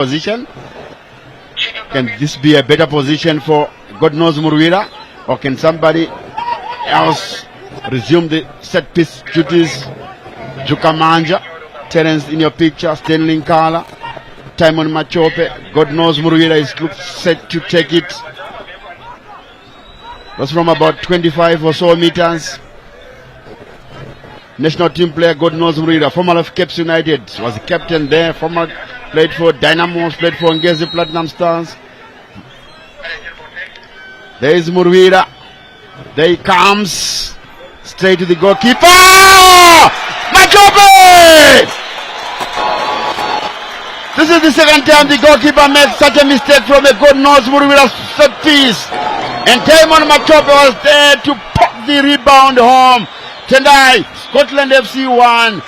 position. Can this be a better position for God knows Murwira, or can somebody else resume the set piece duties? Jukamanja, Terence in your picture, Stanley Kala, Timon Machope, God knows Murwira is set to take it. That's from about 25 or so meters. National team player, God knows Murwira, former of Caps United, was the captain there, former played for Dynamos, played for Ngezi Platinum Stars. There is Murwira. There he comes. Straight to the goalkeeper. Machope! This is the second time the goalkeeper made such a mistake from a God knows Murwira set piece. And Timon Machope was there to pop the rebound home. Tendai, Scotland FC 1,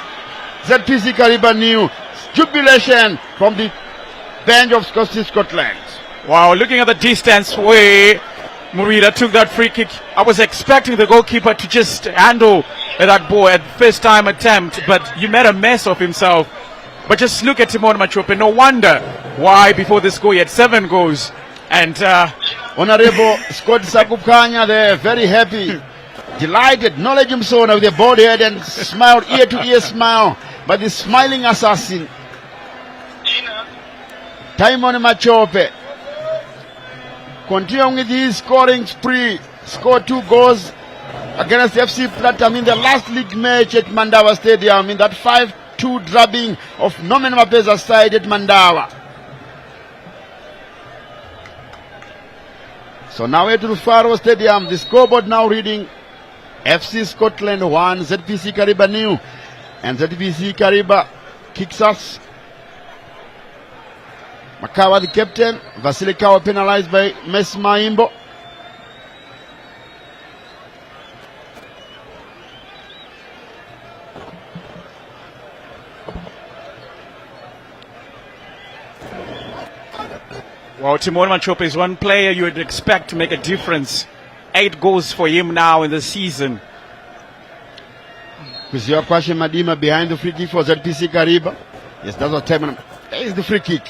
ZPC Kariba new. Jubilation from the bench of Scotland. Wow, looking at the distance where Murwira took that free kick, I was expecting the goalkeeper to just handle that ball at first time attempt, but he made a mess of himself. But just look at Timon Machope. No wonder why before this goal he had 7 goals. And Honorable Scott Sakupkanya there, very happy, delighted, knowledge himself with the bald head and smiled, ear to ear smile, but the smiling assassin. Timon Machope continuing with his scoring spree, scored 2 goals against FC Platinum in the last league match at Mandawa Stadium in that 5-2 drubbing of Norman Mapeza's side at Mandawa. So now at Rufaro Stadium, the scoreboard now reading FC Scotland 1, ZPC Kariba new, and ZPC Kariba kicks us. Makawa the captain, Vasily Kawa penalized by Mes Maimbo. Well, Timon Machope is one player you would expect to make a difference. 8 goals for him now in the season. Kuzia Kwashe Madima behind the free kick for ZPC Kariba. Yes, that's what Timon. There is the free kick.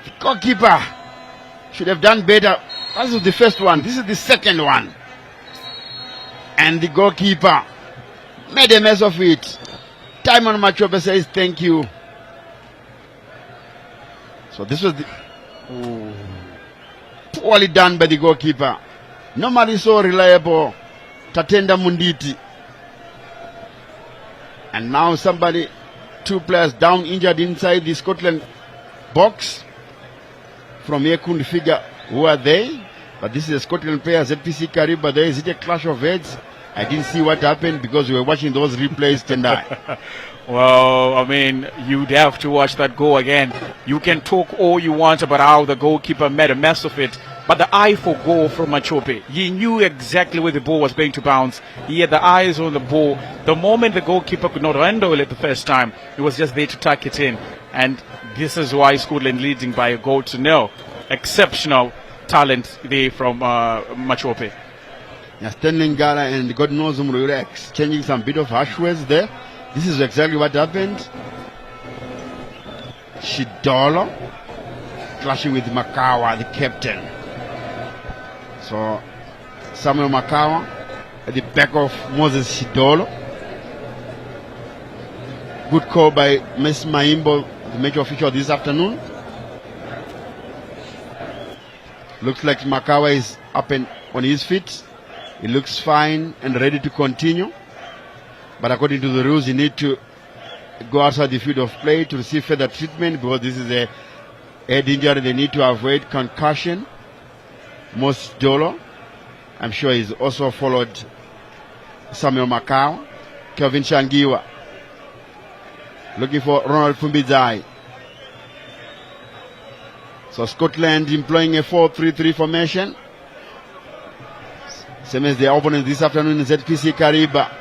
The goalkeeper should have done better. This is the first one. This is the second one. And the goalkeeper made a mess of it. Timon Machope says thank you. So this was the poorly done by the goalkeeper. Normally so reliable, Tatenda Munditi. And now somebody, 2 players down injured inside the Scotland box. From here couldn't figure who are they, but this is a Scotland player, ZPC Kariba. There is it a clash of heads? I didn't see what happened because we were watching those replays tonight. Well, I mean, you'd have to watch that goal again. You can talk all you want about how the goalkeeper made a mess of it, but the eye for goal from Machope, he knew exactly where the ball was going to bounce. He had the eyes on the ball. The moment the goalkeeper could not handle it the first time, he was just there to tuck it in. And this is why Scotland leading by a goal to nil. Exceptional talent there from Machope. Yeah, Stanley Ngala and God knows Murwira exchanging some bit of harsh words there. This is exactly what happened. Shidolo clashing with Makawa, the captain. So Samuel Makawa at the back of Moses Shidolo. Good call by Mes Maimbo, the match official this afternoon. Looks like Makawa is up and on his feet. He looks fine and ready to continue. But according to the rules, you need to go outside the field of play to receive further treatment because this is a head injury. They need to avoid concussion. Moses Dolo, I'm sure he's also followed Samuel Makawa. Kelvin Shangiwa looking for Ronald Fumbizai. So Scotland employing a 4-3-3 formation. Same as the opponent this afternoon in ZPC Kariba.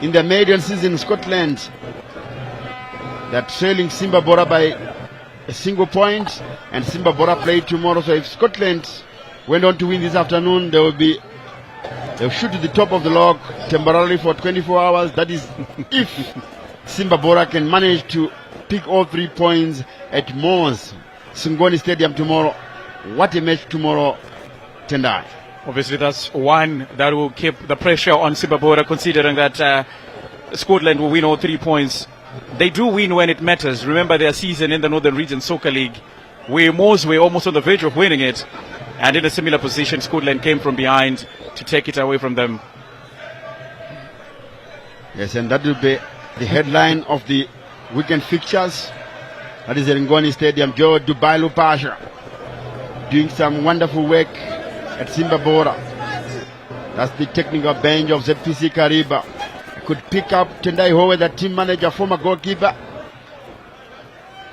In the maiden season, Scotland, they're trailing Simba Bora by a single point, and Simba Bora play tomorrow. So if Scotland went on to win this afternoon, they'll shoot to the top of the log temporarily for 24 hours. That is if Simba Bora can manage to pick all 3 points at Mo's Sungoni Stadium tomorrow. What a match tomorrow, Tendai. Obviously, that's one that will keep the pressure on Simba Bora, considering that Scotland will win all 3 points. They do win when it matters. Remember their season in the Northern Region Soccer League, where Mo's were almost on the verge of winning it, and in a similar position, Scotland came from behind to take it away from them. Yes, and that will be the headline of the weekend fixtures. That is Ngoni Stadium. Joe Dubai Lupasha doing some wonderful work at Simba Bora. That's the technical bench of ZPC Kariba. Could pick up Tendai Howe, the team manager, former goalkeeper.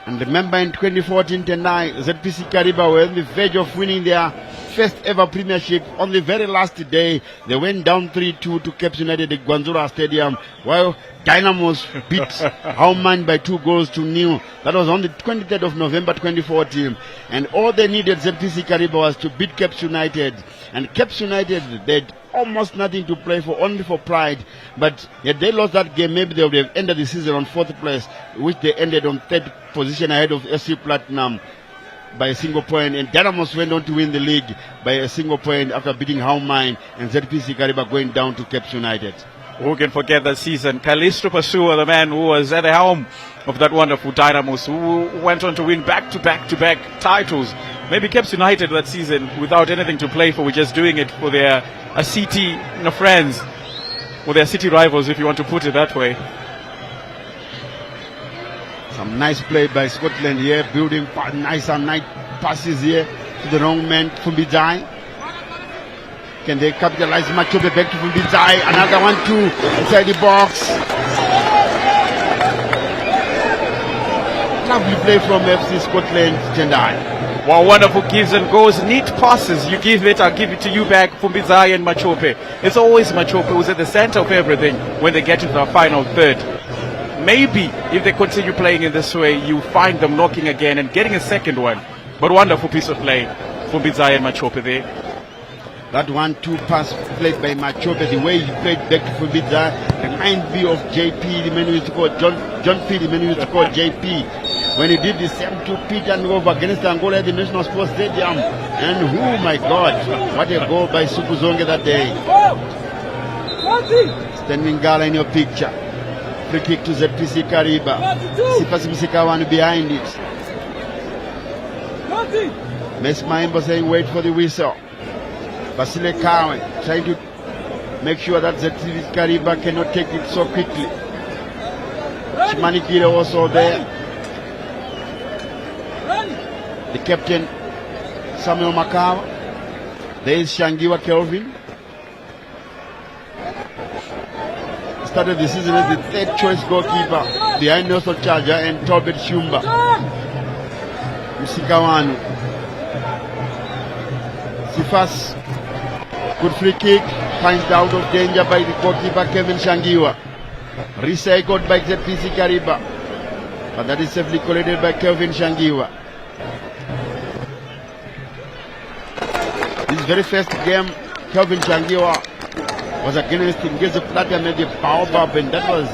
And remember in 2014, Tendai, ZPC Kariba were on the verge of winning their first ever premiership. On the very last day, they went down 3-2 to Cape United at Gwanzura Stadium, while Dynamos beat Hauman by 2-0. That was on the 23rd of November 2014. And all they needed, ZPC Kariba, was to beat Cape United. And Cape United, they had almost nothing to play for, only for pride. But if they lost that game, maybe they would have ended the season on 4th place, which they ended on 3rd position ahead of SC Platinum by a single point. And Dynamos went on to win the league by a single point after beating Hauman and ZPC Kariba going down to Cape United. Who can forget that season? Callisto Pasua, the man who was at the helm of that wonderful Dynamos, who went on to win back-to-back titles. Maybe Cape United that season without anything to play for, we're just doing it for their city friends, or their city rivals, if you want to put it that way. Some nice play by Scotland here, building nice passes here to the wrong man, Fumbizai. Can they capitalize? Machobe back to Fumbizai, another one too, inside the box. Lovely play from FC Scotland, Tendai. Wow, wonderful gives and goes, neat passes. You give it, I'll give it to you back, Fumbizai and Machope. It's always Machope who's at the center of everything when they get into the final third. Maybe if they continue playing in this way, you find them knocking again and getting a second one. But wonderful piece of play, Fumbizai and Machope there. That 1-2 pass played by Machope, the way he played back to Fumbizai, reminds me of JP, the man who used to call John P, the man who used to call JP. When he did the same to Peter and over against Angola at the National Sports Stadium. And oh my God, what a goal by Supuzonge that day. Standing Gala in your picture. Free kick to ZPC Kariba. Sipasi Msikawan behind it. Mes Maimbo saying wait for the whistle. Basile Kawen trying to make sure that ZPC Kariba cannot take it so quickly. Chimani Kira also there. The captain, Samuel Makawa. There is Shangiwa Kelvin. Started the season as the 3rd choice goalkeeper behind Nelson Charger and Tobet Shumba. Musikawanu. Sifas, good free kick, finds out of danger by the goalkeeper Kevin Shangiwa. Recycled by ZPC Kariba. But that is safely collected by Kevin Shangiwa. His very first game, Kelvin Shangiwa was against Ngeze Platinum at the Baobab, and that was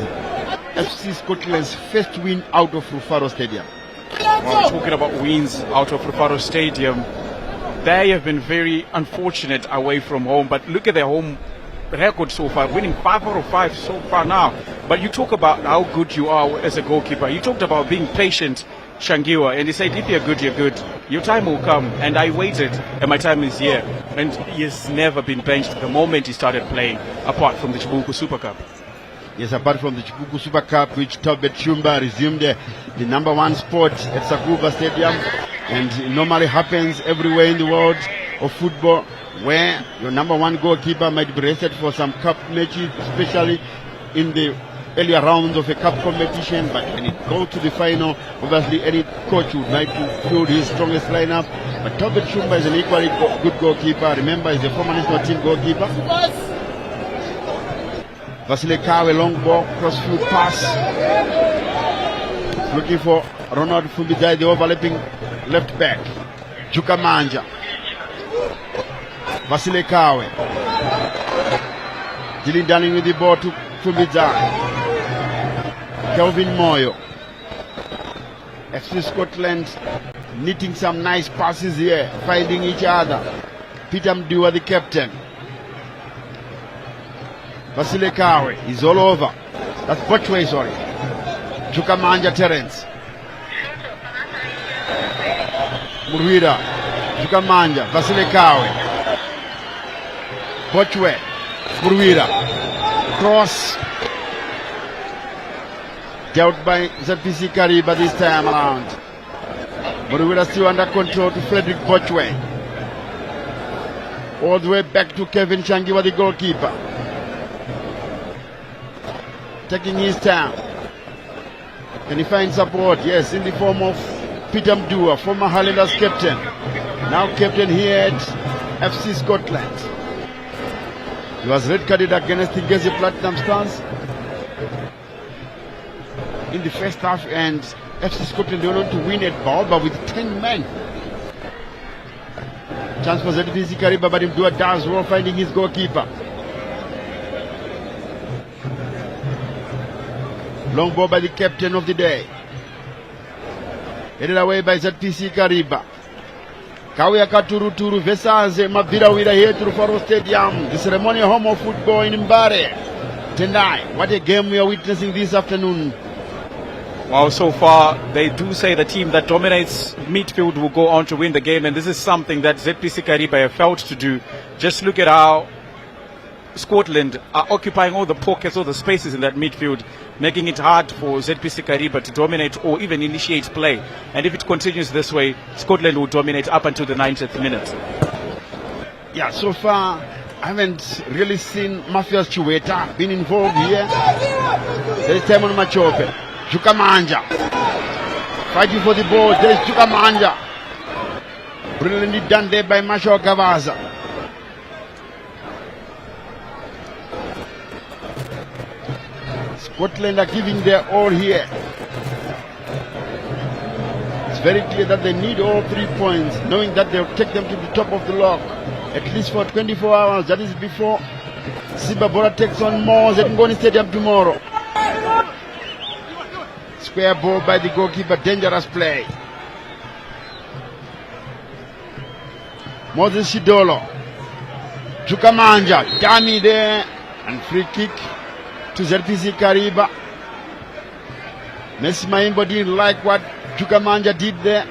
FC Scotland's first win out of Rufaro Stadium. Well, talking about wins out of Rufaro Stadium, they have been very unfortunate away from home, but look at their home record so far, winning 5 out of 5 so far now. But you talk about how good you are as a goalkeeper. You talked about being patient, Shangiwa, and he said, if you're good, you're good. Your time will come. And I waited, and my time is here. And he has never been benched the moment he started playing, apart from the Chibuku Super Cup. Yes, apart from the Chibuku Super Cup, which Tobet Shumba resumed the #1 spot at Sakuba Stadium. And it normally happens everywhere in the world of football, where your #1 goalkeeper might be rested for some cup matches, especially in the earlier rounds of a cup competition. But when it goes to the final, obviously any coach would like to field his strongest lineup. But Tobet Shumba is an equally good goalkeeper. Remember, he's a former national team goalkeeper. Vasile Kawe, long ball, crossfield pass. Looking for Ronald Fumbizai, the overlapping left back. Juka Manja. Vasile Kawe. Dylan Darling with the ball to Fumbizai. Kelvin Moyo. FC Scotland knitting some nice passes here, finding each other. Peter Mdua, the captain. Vasile Kawe is all over. That's Botchway, sorry. Chukamanja Terence. Murwira. Chukamanja. Vasile Kawe. Botchway. Murwira. Cross. Dealt by ZPC Kariba this time around. Murwira still under control to Frederick Botchway. All the way back to Kevin Changiwa, the goalkeeper. Taking his time. Can he find support? Yes, in the form of Peter Mdua, former Highlanders captain. Now captain here at FC Scotland. He was red carded against the Gezi Platinum Stars in the first half, and FC Scotland went on to win at Baoba with 10 men. Chance for ZPC Kariba, but Mdua does well, finding his goalkeeper. Long ball by the captain of the day. Headed away by ZPC Kariba. Kawia Katuru Vesaze Mabira Wira here to Rufaro Stadium. The ceremonial home of football in Mbare. Tonight, what a game we are witnessing this afternoon. Well, so far, they do say the team that dominates midfield will go on to win the game, and this is something that ZPC Kariba have failed to do. Just look at how Scotland are occupying all the pockets, all the spaces in that midfield, making it hard for ZPC Kariba to dominate or even initiate play. And if it continues this way, Scotland will dominate up until the 90th minute. Yeah, so far, I haven't really seen Mafias Chiweta being involved here. There is time on Machope. Chukamanja fighting for the ball. There is Chukamanja. Brilliantly done there by Masho Gavaza. Scotland are giving their all here. It's very clear that they need all 3 points, knowing that they'll take them to the top of the log, at least for 24 hours. That is before Simba Bora takes on Moors at Ngoni Stadium tomorrow. Square ball by the goalkeeper, dangerous play. Moses Shidolo. Chukamanja, dummy there, and free kick to ZPC Kariba. Messi Maimbo didn't like what Chukamanja did there.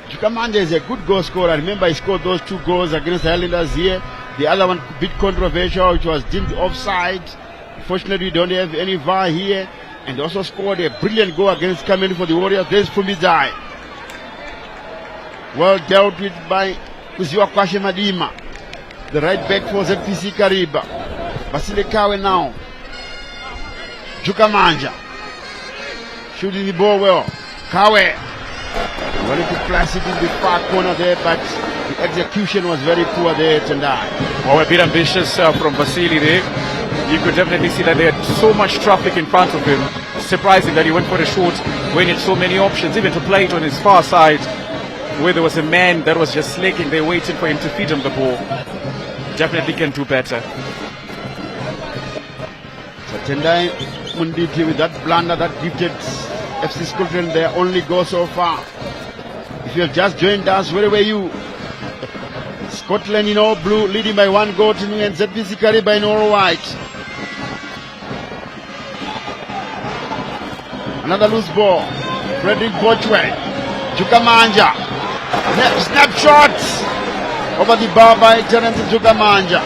Chukamanja is a good goal scorer. Remember, he scored those 2 goals against the Highlanders here. The other one a bit controversial, which was deemed offside. Fortunately, we don't have any VAR here. And also scored a brilliant goal against Kameni for the Warriors. There's Fumizai. Well dealt with by Kuziwa Kwashe Madima, the right back for ZPC Kariba. Vasile Kawe now. Chukamanja shooting the ball well. Kawe wanted to place it in the far corner there, but the execution was very poor there tonight. Well, a bit ambitious from Vasily there. You could definitely see that they had so much traffic in front of him. Surprising that he went for a shot when he had so many options, even to play it on his far side, where there was a man that was just slaking there waiting for him to feed him the ball. Definitely can do better. So Tendai Munditi with that blunder that gifted FC Scotland their only goal so far. If you have just joined us, where were you? Scotland in all blue, leading by 1 goal to 0, and ZPC Kariba in all white. Another loose ball. Frederick Botchway. Chukamanja. Snapshots over the bar by Terence Chukamanja.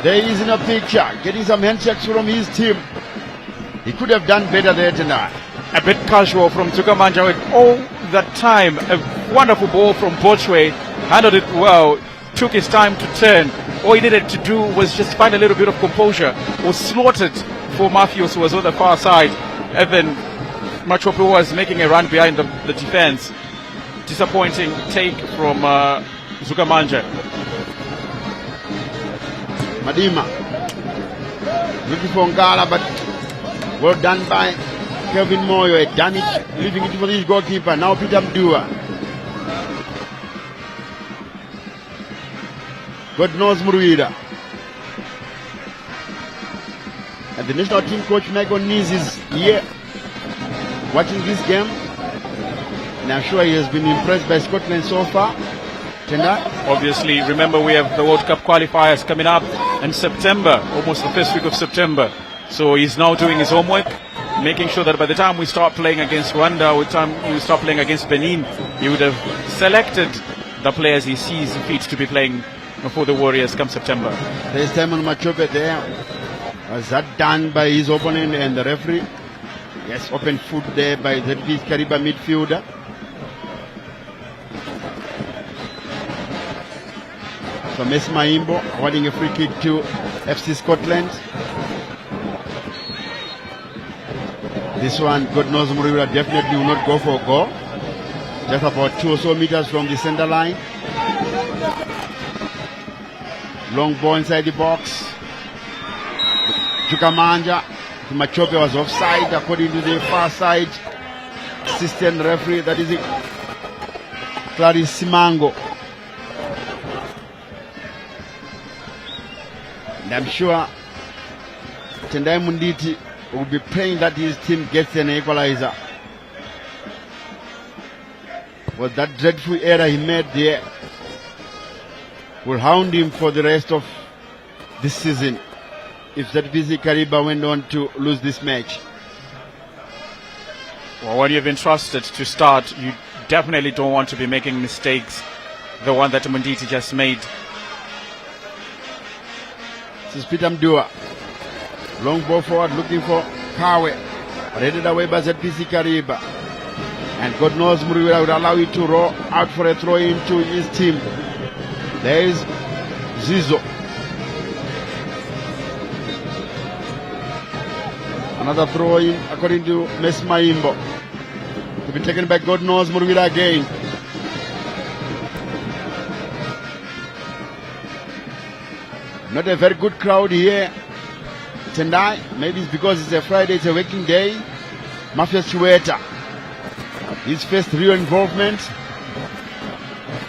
There he is in a picture, getting some handshakes from his team. He could have done better there tonight. A bit casual from Chukamanja with all that time. A wonderful ball from Botchway. Handled it well. Took his time to turn. All he needed to do was just find a little bit of composure. Was slaughtered for Matthews, who was on the far side. And then Machopo was making a run behind the defense. Disappointing take from Chukamanja. Madima looking for Ngala, but well done by Kelvin Moyo. A damage leaving it for his goalkeeper. Now Peter Mdua. God knows Murwira. And the national team coach, Michael Nees, is here watching this game. And I'm sure he has been impressed by Scotland so far. Tendai? Obviously, remember we have the World Cup qualifiers coming up in September, almost the first week of September. So he's now doing his homework, making sure that by the time we start playing against Rwanda, by the time we start playing against Benin, he would have selected the players he sees fit to be playing for the Warriors come September. There's Simon Machope there. Was that done by his opponent and the referee? Yes, open foot there by ZPC Kariba midfielder. So Messi Maimbo awarding a free kick to FC Scotland. This one, God knows, Muriula definitely will not go for a goal. Just about 2 or so meters from the center line. Long ball inside the box. Chukamanja. Machope was offside according to the far side assistant referee. That is it. Clarice Simango. And I'm sure Tendai Munditi will be praying that his team gets an equalizer. Was that dreadful error he made there will hound him for the rest of this season if ZPC Kariba went on to lose this match. Well, when you've been trusted to start, you definitely don't want to be making mistakes, the one that Munditi just made. This is Peter Mdua. Long ball forward looking for Kawe. Headed away by ZPC Kariba. And God knows Muriwela would allow it to roll out for a throw into his team. There is Zizo. Another throw in according to Messi Maimbo. To be taken by God knows Muriwela again. Not a very good crowd here. Tendai, maybe it's because it's a Friday, it's a working day. Mafia Chiweta, his first real involvement,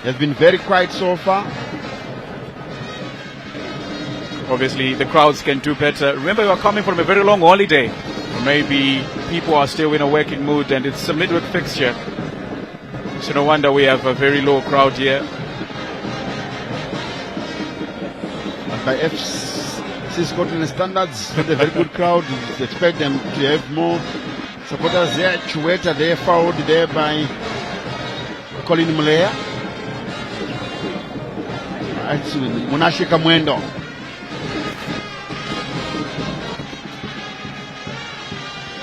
has been very quiet so far. Obviously, the crowds can do better. Remember, we are coming from a very long holiday. Maybe people are still in a working mood and it's a midweek fixture. So no wonder we have a very low crowd here. By FC Scotland standards, with a very good crowd, we expect them to have more supporters there. Chiweta there, fouled there by Colin Mulea. Munashi Kamwendo.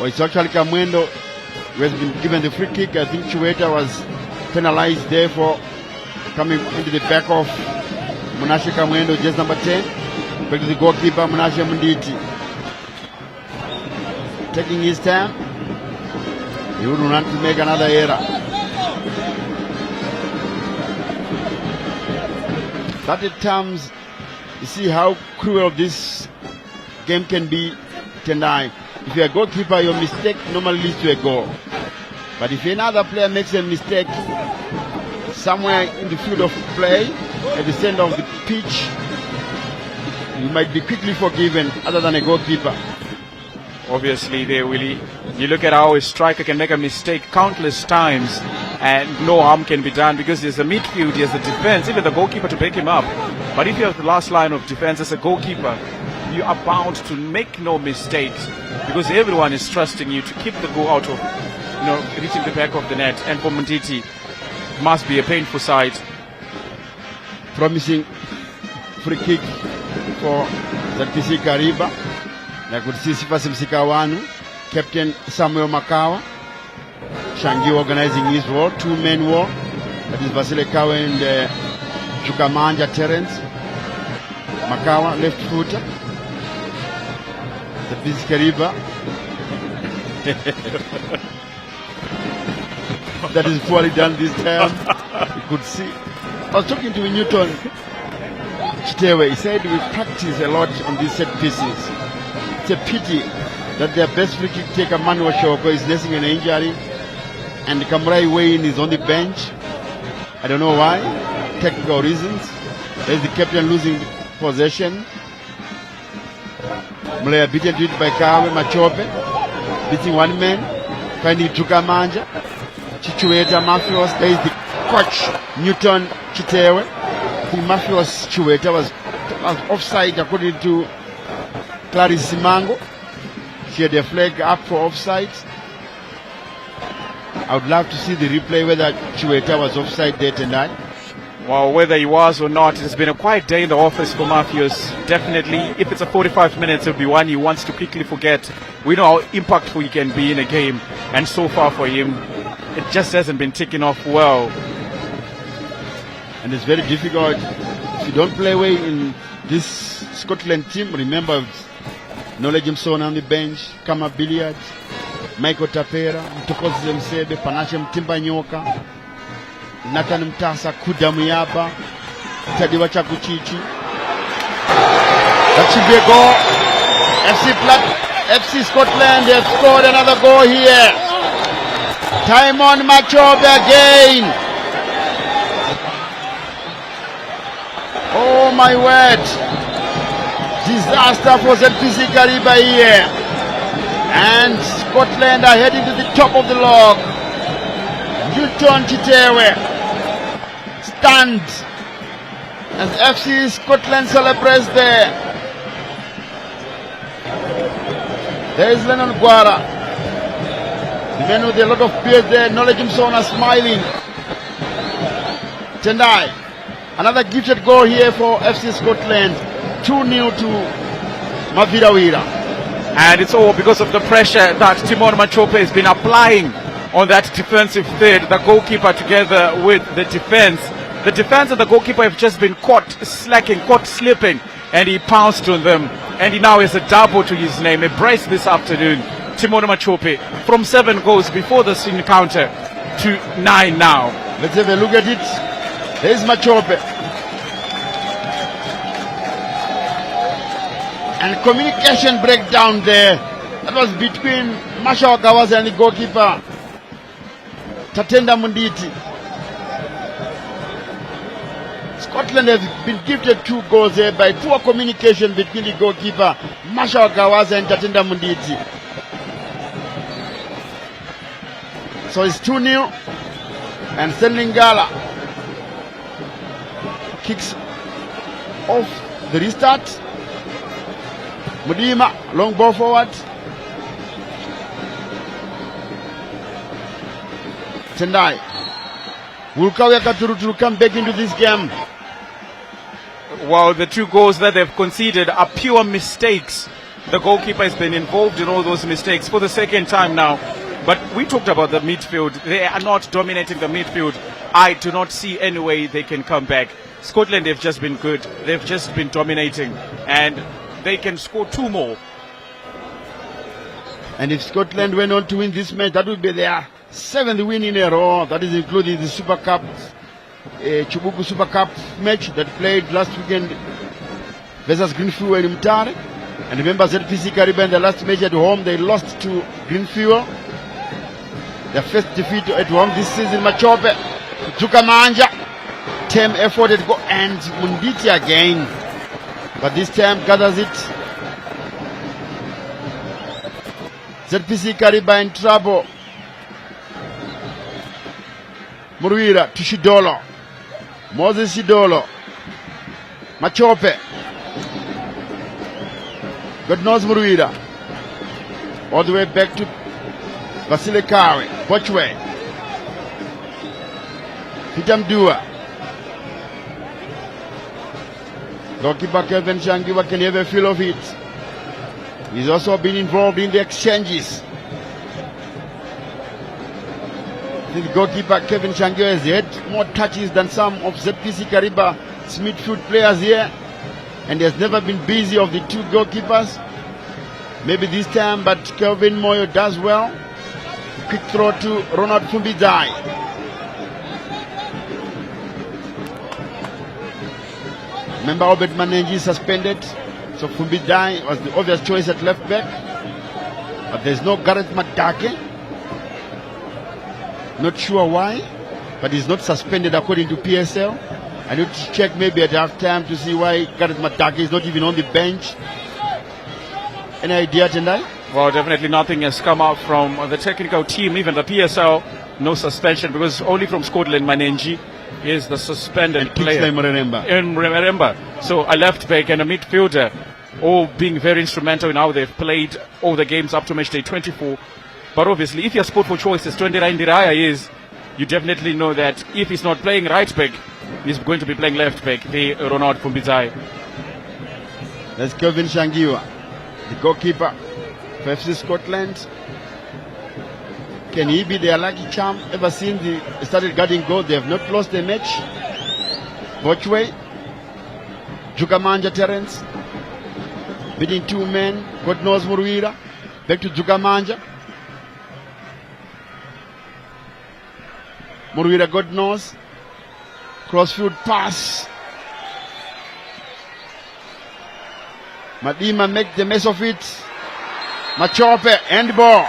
Oh, it's actually Kamwendo who has been given the free kick. I think Chiweta was penalized there for coming into the back of Munashe Kamwendo, just number 10. Back to the goalkeeper, Munashe Munditi. Taking his time. He would want to make another error. That at times, you see how cruel this game can be. Tendai. If you're a goalkeeper, your mistake normally leads to a goal. But if another player makes a mistake somewhere in the field of play, at the center of the pitch, you might be quickly forgiven other than a goalkeeper. Obviously, you look at how a striker can make a mistake countless times and no harm can be done because there's a midfield, there's a defense, even the goalkeeper to pick him up. But if you have the last line of defense as a goalkeeper, you are bound to make no mistakes because everyone is trusting you to keep the goal out of, reaching the back of the net. And for Munditi, it must be a painful sight. Promising free kick for ZPC Kariba. I could see Sifasi Msikawanu, Captain Samuel Makawa, Shangi organizing his war, 2-man war. That is Vasile Kawa and Chukamanja Terence. Makawa, left footer. ZPC Kariba. That is poorly done this time. You could see. I was talking to Newton Chitewe. He said we practice a lot on these set pieces. It's a pity that their best free kick taker Manuel Shoko is nursing an injury and Kamrai Wayne is on the bench. I don't know why. Technical reasons. There's the captain losing possession. Mulaya beaten to it by Kawe Machope, beating one man, finding Tukamanja, Chichueta Mafios. There is the coach, Newton Chitewe. The Mafios Chichueta was offside according to Clarice Simango. She had a flag up for offside. I would love to see the replay whether Chichueta was offside there tonight. Well, whether he was or not, it's been a quiet day in the office for Mafios. Definitely, if it's a 45 minutes, it'll be one he wants to quickly forget. We know how impactful he can be in a game, and so far for him, it just hasn't been ticking off well. And it's very difficult if you don't play well in this Scotland team. Remember, Knowledge Msona on the bench, Kama Billiard, Michael Tapera, Mtokozi Msebe, Panashe Mtimba Nyoka, Nathan Mtasa, Kuda Muyaba, Tadiwa Chakuchichi. That should be a goal. FC Scotland, they have scored another goal here. Time on Machobe again. Oh my word. Disaster for ZPC Kariba here. And Scotland are heading to the top of the log. Newton Chitewe stands as FC Scotland celebrates there. There is Lennon Guara. The men with a lot of beard there. Knowledge Msona smiling. Tendai. Another gifted goal here for FC Scotland. 2-0 to Mavirawira. And it's all because of the pressure that Timon Machope has been applying on that defensive third. The goalkeeper together with the defense. The defense and the goalkeeper have just been caught slacking, caught slipping, and he pounced on them. And he now has a double to his name. A brace this afternoon. Timon Machope from 7 goals before this encounter to 9 now. Let's have a look at it. There's Machope. And communication breakdown there. That was between Masha Okawaza and the goalkeeper, Tatenda Munditi. Scotland has been gifted 2 goals there by poor communication between the goalkeeper, Masha Okawaza and Tatenda Munditi. So it's 2-0. And Senlingala kicks off the restart. Mudima, long ball forward. Tendai. Wulkawe Katuru to come back into this game. Well, the 2 goals that they've conceded are pure mistakes. The goalkeeper has been involved in all those mistakes for the second time now. But we talked about the midfield. They are not dominating the midfield. I do not see any way they can come back. Scotland have just been good. They've just been dominating. And they can score 2 more. And if Scotland went on to win this match, that would be their 7th win in a row. That is including the Super Cup, Chubuku Super Cup match that played last weekend versus Greenfield and Mtare. And remember, ZPC Kariba in the last match at home, they lost to Greenfield. Their first defeat at home this season. Machope, Tukamanja, team effort to go and Munditi again. But this time gathers it. ZPC Kariba in trouble. Muruira to Shidolo. Moses Shidolo. Machope. God knows Muruira. All the way back to Vasile Kawe. Bochwe. Hitamdua. Goalkeeper Kevin Shangiwa can have a feel of it. He's also been involved in the exchanges. The goalkeeper Kevin Shangiwa has had more touches than some of ZPC Kariba's midfield players here, and he has never been busy of the 2 goalkeepers. Maybe this time, but Kelvin Moyo does well. Quick throw to Ronald Fumbidai. Remember, Obed Manenji suspended, so Fumbidai was the obvious choice at left back. But there's no Gareth Matake. Not sure why, but he's not suspended according to PSL. I need to check maybe at half time to see why Gareth Matake is not even on the bench. Any idea, Tendai? Well, definitely nothing has come out from the technical team, even the PSL. No suspension because only from Scotland, Manenji is the suspended player. Remember. So a left back and a midfielder, all being very instrumental in how they've played all the games up to match day 24. But obviously, if your sport for choice is 29 Diraya is, you definitely know that if he's not playing right back, he's going to be playing left back, the Ronald Fumbizai. That's Kelvin Shangiwa, the goalkeeper for FC Scotland. Can he be their lucky charm? Ever since they started getting goals, they have not lost a match. Bochwe, Jukamanja Terence, beating 2 men. God knows Muruira. Back to Jukamanja. Muruira, God knows. Crossfield pass. Madima make the mess of it. Machope, end ball.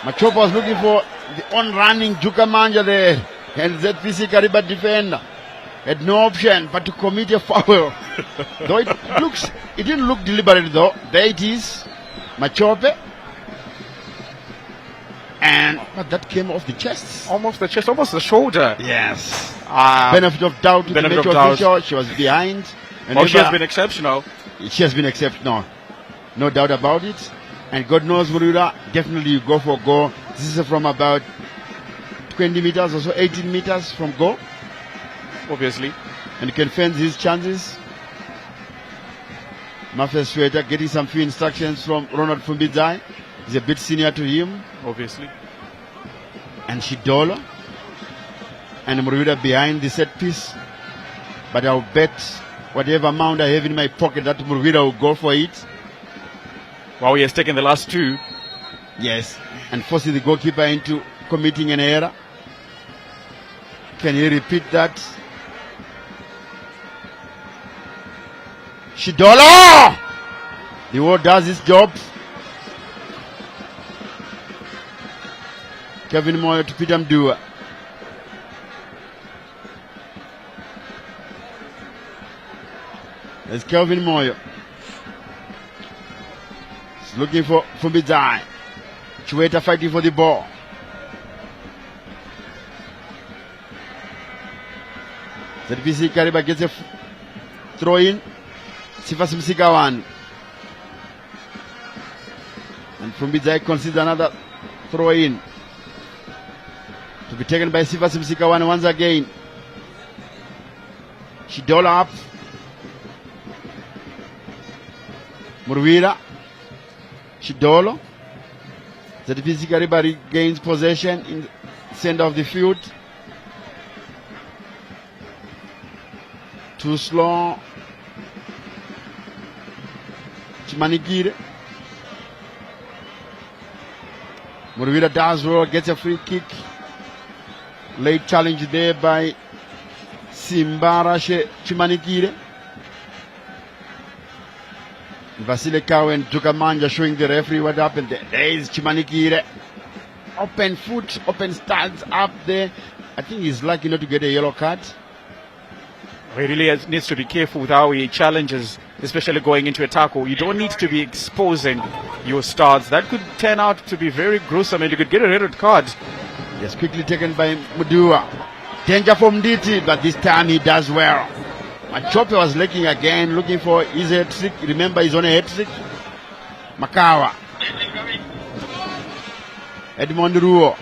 Machope was looking for the on-running Jukamanja there. And ZPC Kariba defender had no option but to commit a foul. Though it didn't look deliberate though. There it is. Machope. But that came off the chest. Almost the chest, almost the shoulder. Yes. Benefit of doubt to the match official. She was behind. And she has been exceptional. She has been exceptional. No doubt about it. And God knows, Murira, definitely you go for goal. This is from about 20 meters or so, 18 meters from goal. Obviously. And you can fence his chances. Mafia Sweta getting some few instructions from Ronald Fumbizai. He's a bit senior to him. Obviously. And Shidolo. And Murira behind the set piece. But I'll bet whatever amount I have in my pocket that Murira will go for it. Wow, he has taken the last 2. Yes, and forcing the goalkeeper into committing an error. Can he repeat that? Shidolo! The ward does his job. Kevin Moyo to Peter Mdua. There's Kelvin Moyo. He's looking for Fumbizai. Chueta fighting for the ball. ZPC Kariba gets a throw in. Sifas Msikawan. And Fumbizai concedes another throw in. To be taken by Sifas Msikawan once again. Shidola up. Murwira. Shidolo. ZPC Kariba regains possession in the center of the field. Too slow. Chimanigire. Murwira does well, gets a free kick. Late challenge there by Simbarashe Chimanigire. Vasile Kawe and Jukamanja showing the referee what happened there. There is Chimanigire. Open foot, open stance up there. I think he's lucky not to get a yellow card. He really needs to be careful with how he challenges, especially going into a tackle. You don't need to be exposing your stars. That could turn out to be very gruesome and you could get a red card. Yes, quickly taken by Mudua. Danger from DT, but this time he does well. Machope was looking again, looking for his head trick. Remember, he's on a head trick. Makawa. Edmond Ruo.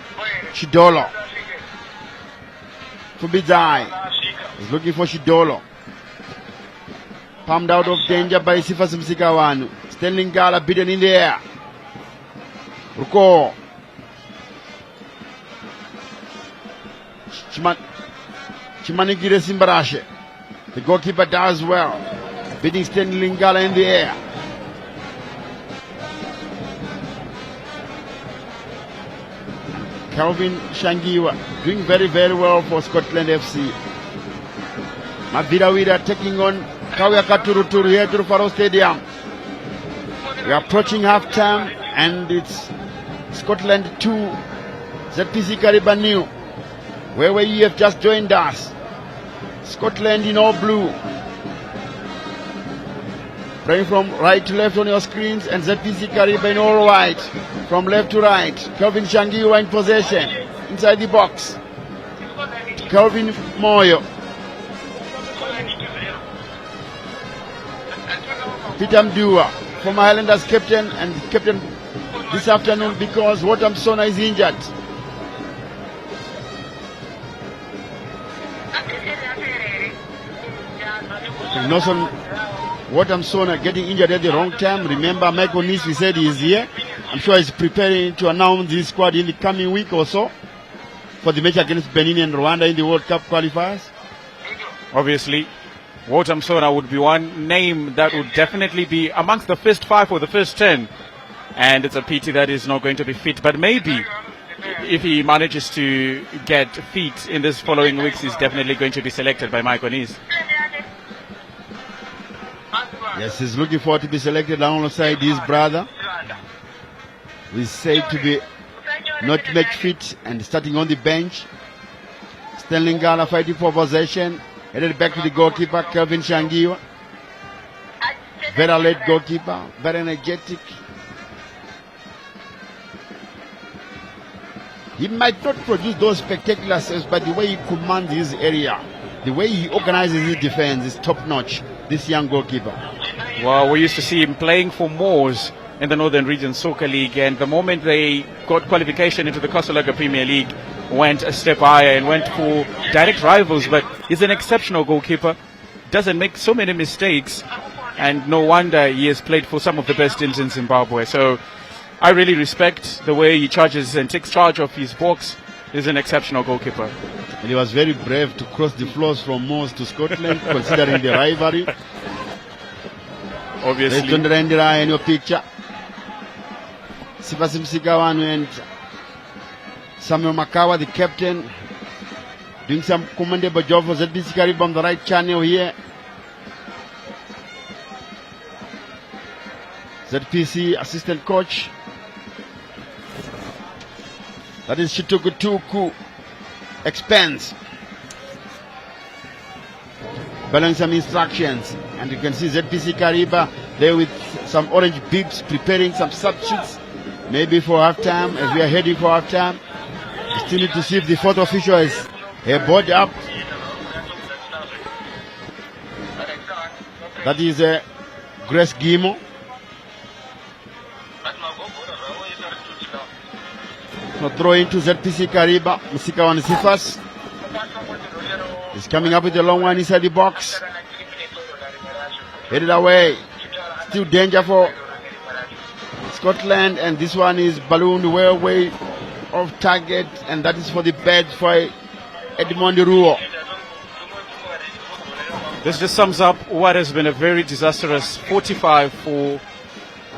Shidolo. Fumbizai. He's looking for Shidolo. Palmed out of danger by Sifas Msikawanu. Sterling Gala beaten in the air. Ruko. Chimanigire Simbarashe. The goalkeeper does well. Beating Sterling Gala in the air. Kelvin Shangiwa doing very, very well for Scotland FC. Mavira Wira taking on Kawia Katuruturu here to Faro Stadium. We are approaching half time and it's Scotland 2, ZPC Kariba new. Where you have just joined us. Scotland in all blue. Playing from right to left on your screens, and ZPC Kariba in all white. From left to right. Kelvin Shangiwa in possession. Inside the box. Kelvin Moyo. Peter Mdua, former Highlanders captain and captain this afternoon because Wotam Sona is injured. Nelson Wotam Sona getting injured at the wrong time. Remember, Michael Nis, we said he is here. I'm sure he's preparing to announce his squad in the coming week or so for the match against Benin and Rwanda in the World Cup qualifiers. Obviously, Wotam Sona would be one name that would definitely be amongst the first 5 or the first 10. And it's a pity that he's not going to be fit. But maybe if he manages to get fit in this following weeks, he's definitely going to be selected by Mike Oniz. Yes, he's looking forward to be selected alongside his brother, who is said to be not match fit and starting on the bench. Stanley Ngala fighting for possession. Headed back to the goalkeeper, Kelvin Shangiwa. Very late goalkeeper, very energetic. He might not produce those spectacular saves, but the way he commands his area, the way he organizes his defense is top-notch, this young goalkeeper. Well, we used to see him playing for Moors in the Northern Region Soccer League, and the moment they got qualification into the Kostalaga Premier League, went a step higher and went for direct rivals. But he's an exceptional goalkeeper, doesn't make so many mistakes, and no wonder he has played for some of the best teams in Zimbabwe. So I really respect the way he charges and takes charge of his box. He's an exceptional goalkeeper. And he was very brave to cross the floors from Moors to Scotland, considering the rivalry. Obviously. Let's turn the eye in your picture. Sifasim Sigawanu and Samuel Makawa, the captain, doing some commendable job for ZPC Kariba on the right channel here. ZPC assistant coach. That is Shitukutuku Expense. Following some instructions. And you can see ZPC Kariba there with some orange bibs preparing some substitutes. Maybe for halftime, as we are heading for halftime. We still need to see if the fourth official is board up. That is Grace Gimo. No throw into ZPC Kariba. Musikawan Sifas is coming up with a long one inside the box. Headed away. Still danger for Scotland, and this one is ballooned well way off target, and that is for the bed for Edmond Ruo. This just sums up what has been a very disastrous 45 for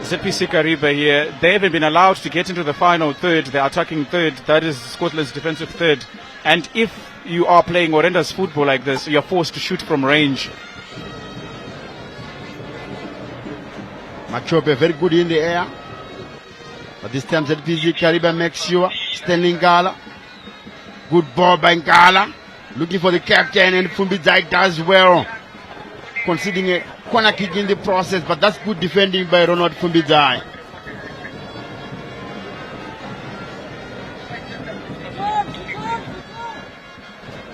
ZPC Kariba here. They haven't been allowed to get into the final third, the attacking third, that is Scotland's defensive third. And if you are playing horrendous football like this, you're forced to shoot from range. Machope very good in the air. But this time ZPC Kariba makes sure. Stanley Ngala. Good ball by Ngala. Looking for the captain, and Fumbizai does well. Conceding a corner kick in the process, but that's good defending by Ronald Fumbizai.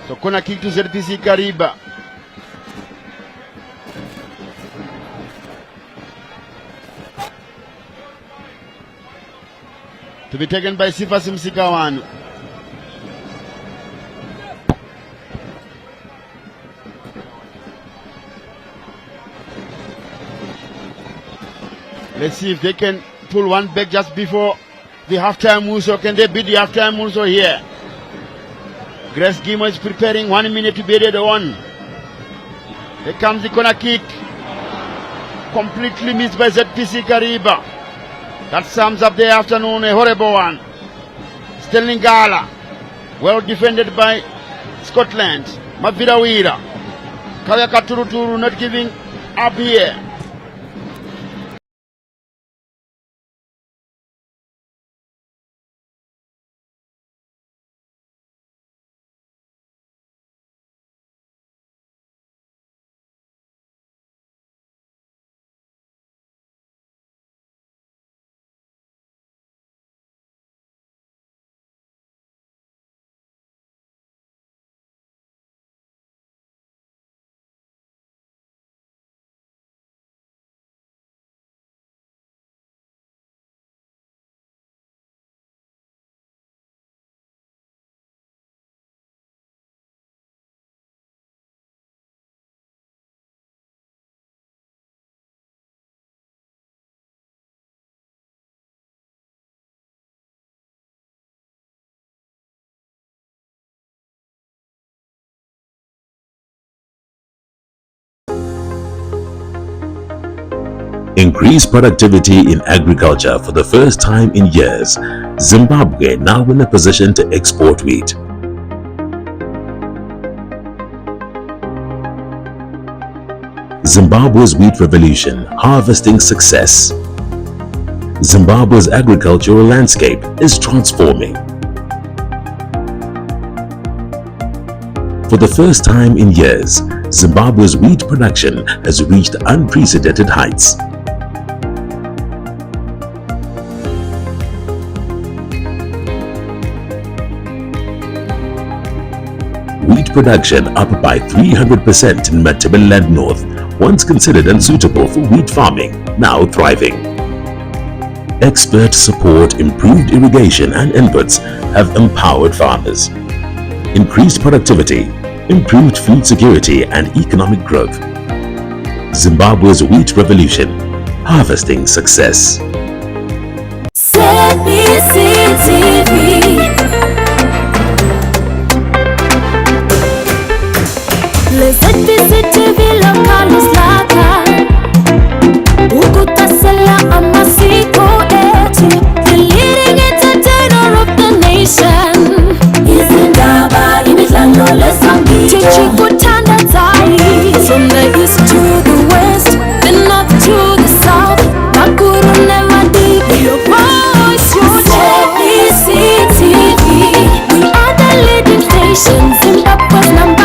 So corner kick to ZPC Kariba. To be taken by Sifasim Sikawanu. Let's see if they can pull one back just before the halftime Muso. Can they beat the halftime Muso here? Grace Gimo is preparing 1 minute to be added on. Here comes the corner kick. Completely missed by ZPC Kariba. That sums up the afternoon, a horrible one. Sterling Gala. Well defended by Scotland. Mavira Wira. Kayaka Turuturu not giving up here. Increased productivity in agriculture for the first time in years. Zimbabwe now in a position to export wheat. Zimbabwe's wheat revolution, harvesting success. Zimbabwe's agricultural landscape is transforming. For the first time in years, Zimbabwe's wheat production has reached unprecedented heights. Wheat production up by 300% in Matabeleland North, once considered unsuitable for wheat farming, now thriving. Expert support, improved irrigation and inputs have empowered farmers. Increased productivity, improved food security and economic growth. Zimbabwe's wheat revolution, harvesting success. ZPC TV. Le ZPC TV local uslaka ukutasela amasiko etu, the leading entertainer of the nation. Izindaba imidlalo lesambili Tichikutanda tai, from the east to the west, the north to the south. Makuru never deep, your voice, your ZPC TV. We are the leading station, Zimbabwe's number.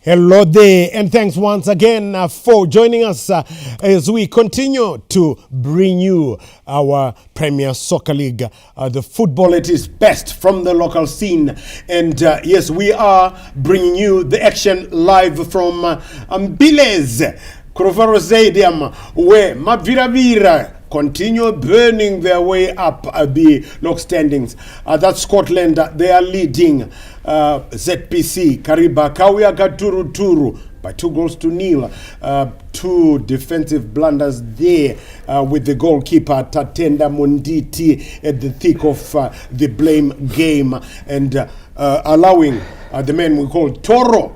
Hello there, and thanks once again for joining us as we continue to bring you our Premier Soccer League, the football at its best from the local scene. And yes, we are bringing you the action live from Mbiles, Kuruvaro Stadium, where Maviravira continue burning their way up the log standings. That's Scotland. They are leading ZPC Kariba Kawia Gaturu Turu by 2-0. Two defensive blunders there with the goalkeeper Tatenda Munditi at the thick of the blame game, and allowing the man we call Toro,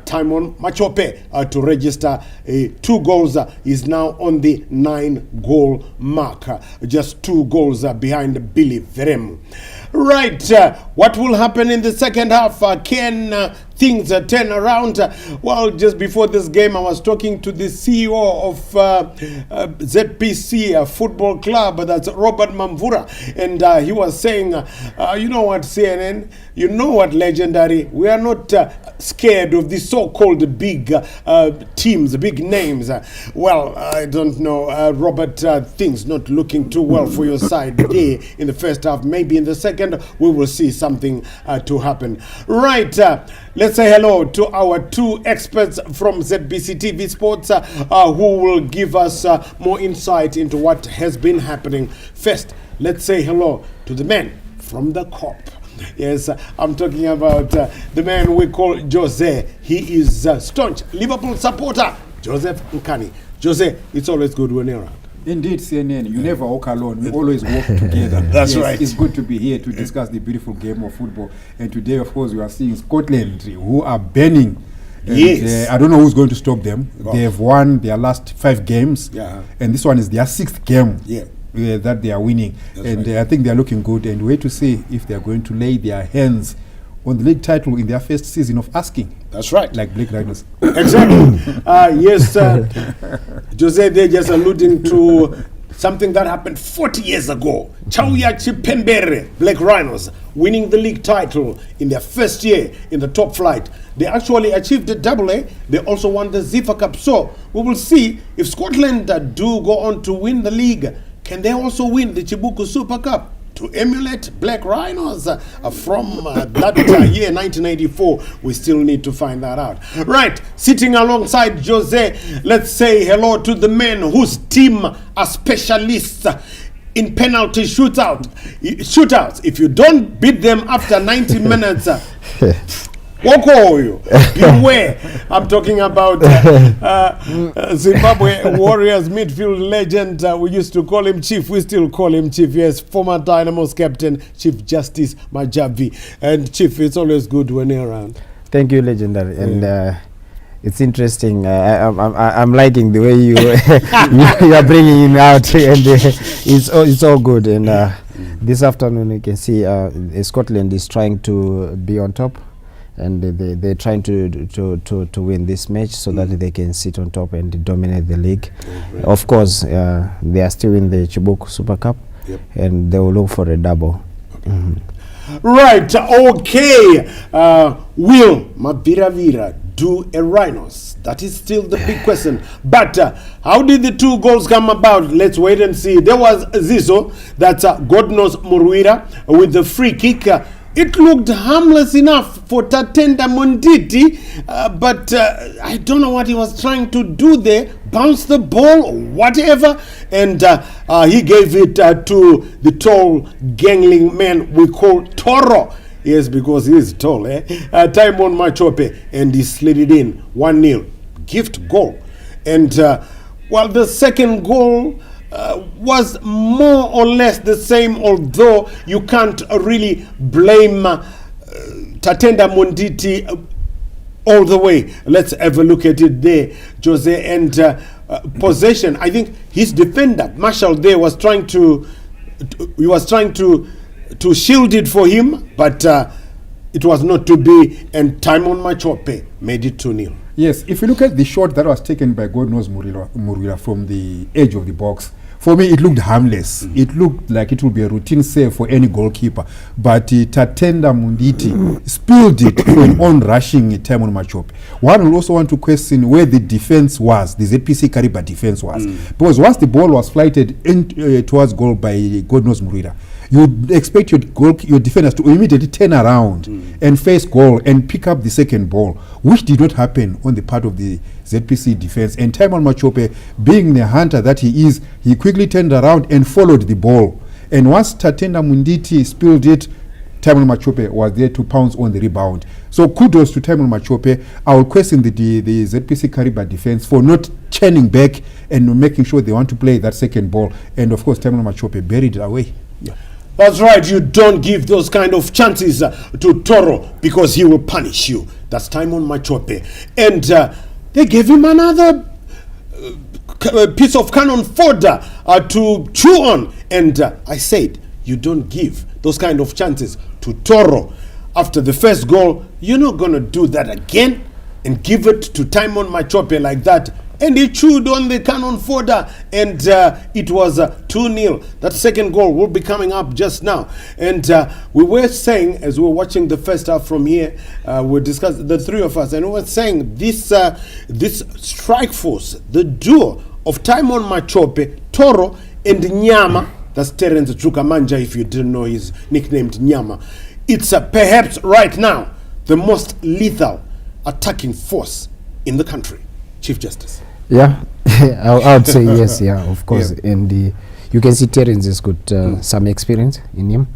Timon Machope, to register 2 goals. Is now on the 9-goal mark, just 2 goals behind Billy Verem. Right, what will happen in the second half? Can things turn around? Well, just before this game, I was talking to the CEO of ZPC Football Club, that's Robert Mamvura, and he was saying, you know what, CNN, you know what, Legendary, we are not scared of the so-called big teams, big names. Well, I don't know, Robert, things not looking too well for your side there in the first half. Maybe in the second, we will see something to happen. Right, let's say hello to our 2 experts from ZPC TV Sports who will give us more insight into what has been happening. First, let's say hello to the man from the COP. Yes, I'm talking about the man we call Jose. He is a staunch Liverpool supporter, Joseph Nkani. Jose, it's always good when you're around. Indeed, CNN, you never walk alone. We always walk together. That's right. It's good to be here to discuss the beautiful game of football. And today, of course, we are seeing Scotland, who are burning. And, yes. I don't know who's going to stop them. Oh. They have won their last 5 games. Yeah. And this one is their 6th game. Yeah. That they are winning. That's and right. I think they are looking good. And wait to see if they are going to lay their hands on the league title in their first season of asking. That's right. Like Blake Rhinos. Exactly. Yes, Jose, they're just alluding to something that happened 40 years ago. Chauya Chipembere, Black Rhinos, winning the league title in their first year in the top flight. They actually achieved the double A. They also won the Zifa Cup. So we will see if Scotland do go on to win the league. Can they also win the Chibuku Super Cup to emulate Black Rhinos from that year 1984? We still need to find that out. Right, sitting alongside Jose, let's say hello to the men whose team are specialists in penalty shootouts. If you don't beat them after 90 minutes, beware. I'm talking about Zimbabwe Warriors midfield legend. We used to call him Chief. We still call him Chief. Yes, former Dynamos captain, Chief Justice Majavi. And Chief, it's always good when you're around. Thank you, Legendary. And it's interesting. I'm liking the way you you are bringing him out, and it's all good. And this afternoon, you can see Scotland is trying to be on top. And they're trying to win this match so that they can sit on top and dominate the league. Of course, they are still in the Chibuku Super Cup, and they will look for a double. Right, okay. Will Mabiravira do a Rhinos? That is still the big question. But how did the 2 goals come about? Let's wait and see. There was Zizo, that's Godnos Muruira, with the free kick. It looked harmless enough for Tatenda Monditi, but I don't know what he was trying to do there. Bounce the ball, whatever. And he gave it to the tall, gangling man we call Toro. Yes, because he is tall. Timon Machope, and he slid it in. 1-0. Gift goal. And while the second goal was more or less the same, although you can't really blame Tatenda Monditi all the way. Let's have a look at it there, Jose. And possession, I think his defender Marshall there was trying to shield it for him, but it was not to be, and Timon Machope made it 2-0. Yes, if you look at the shot that was taken by Godnos Muruira from the edge of the box, for me it looked harmless. It looked like it would be a routine save for any goalkeeper. But Tatenda Munditi spilled it for an on-rushing Timon Machope. One will also want to question where the defense was, the ZPC Kariba defense was. Because once the ball was flighted towards goal by Godnos Muruira, you expect your defenders to immediately turn around and face goal and pick up the second ball, which did not happen on the part of the ZPC defense. And Timon Machope, being the hunter that he is, he quickly turned around and followed the ball. And once Tatenda Munditi spilled it, Timon Machope was there to pounce on the rebound. So kudos to Timon Machope. I will question the ZPC Kariba defense for not churning back and making sure they want to play that second ball. And of course, Timon Machope buried it away. That's right, you don't give those kind of chances to Toro, because he will punish you. That's Timon Machope. And they gave him another piece of cannon fodder to chew on. And I said, you don't give those kind of chances to Toro. After the first goal, you're not going to do that again and give it to Timon Machope like that. And he chewed on the cannon fodder, and it was 2-0. That second goal will be coming up just now. And we were saying, as we were watching the first half from here, we discussed, the three of us, and we were saying this strike force, the duo of Timon Machope, Toro, and Nyama, that's Terence Chukamanja, if you didn't know he's nicknamed Nyama. It's perhaps right now the most lethal attacking force in the country. Chief Justice. Yeah, I would say yes, yeah, of course. Yeah. And you can see Terence has got some experience in him,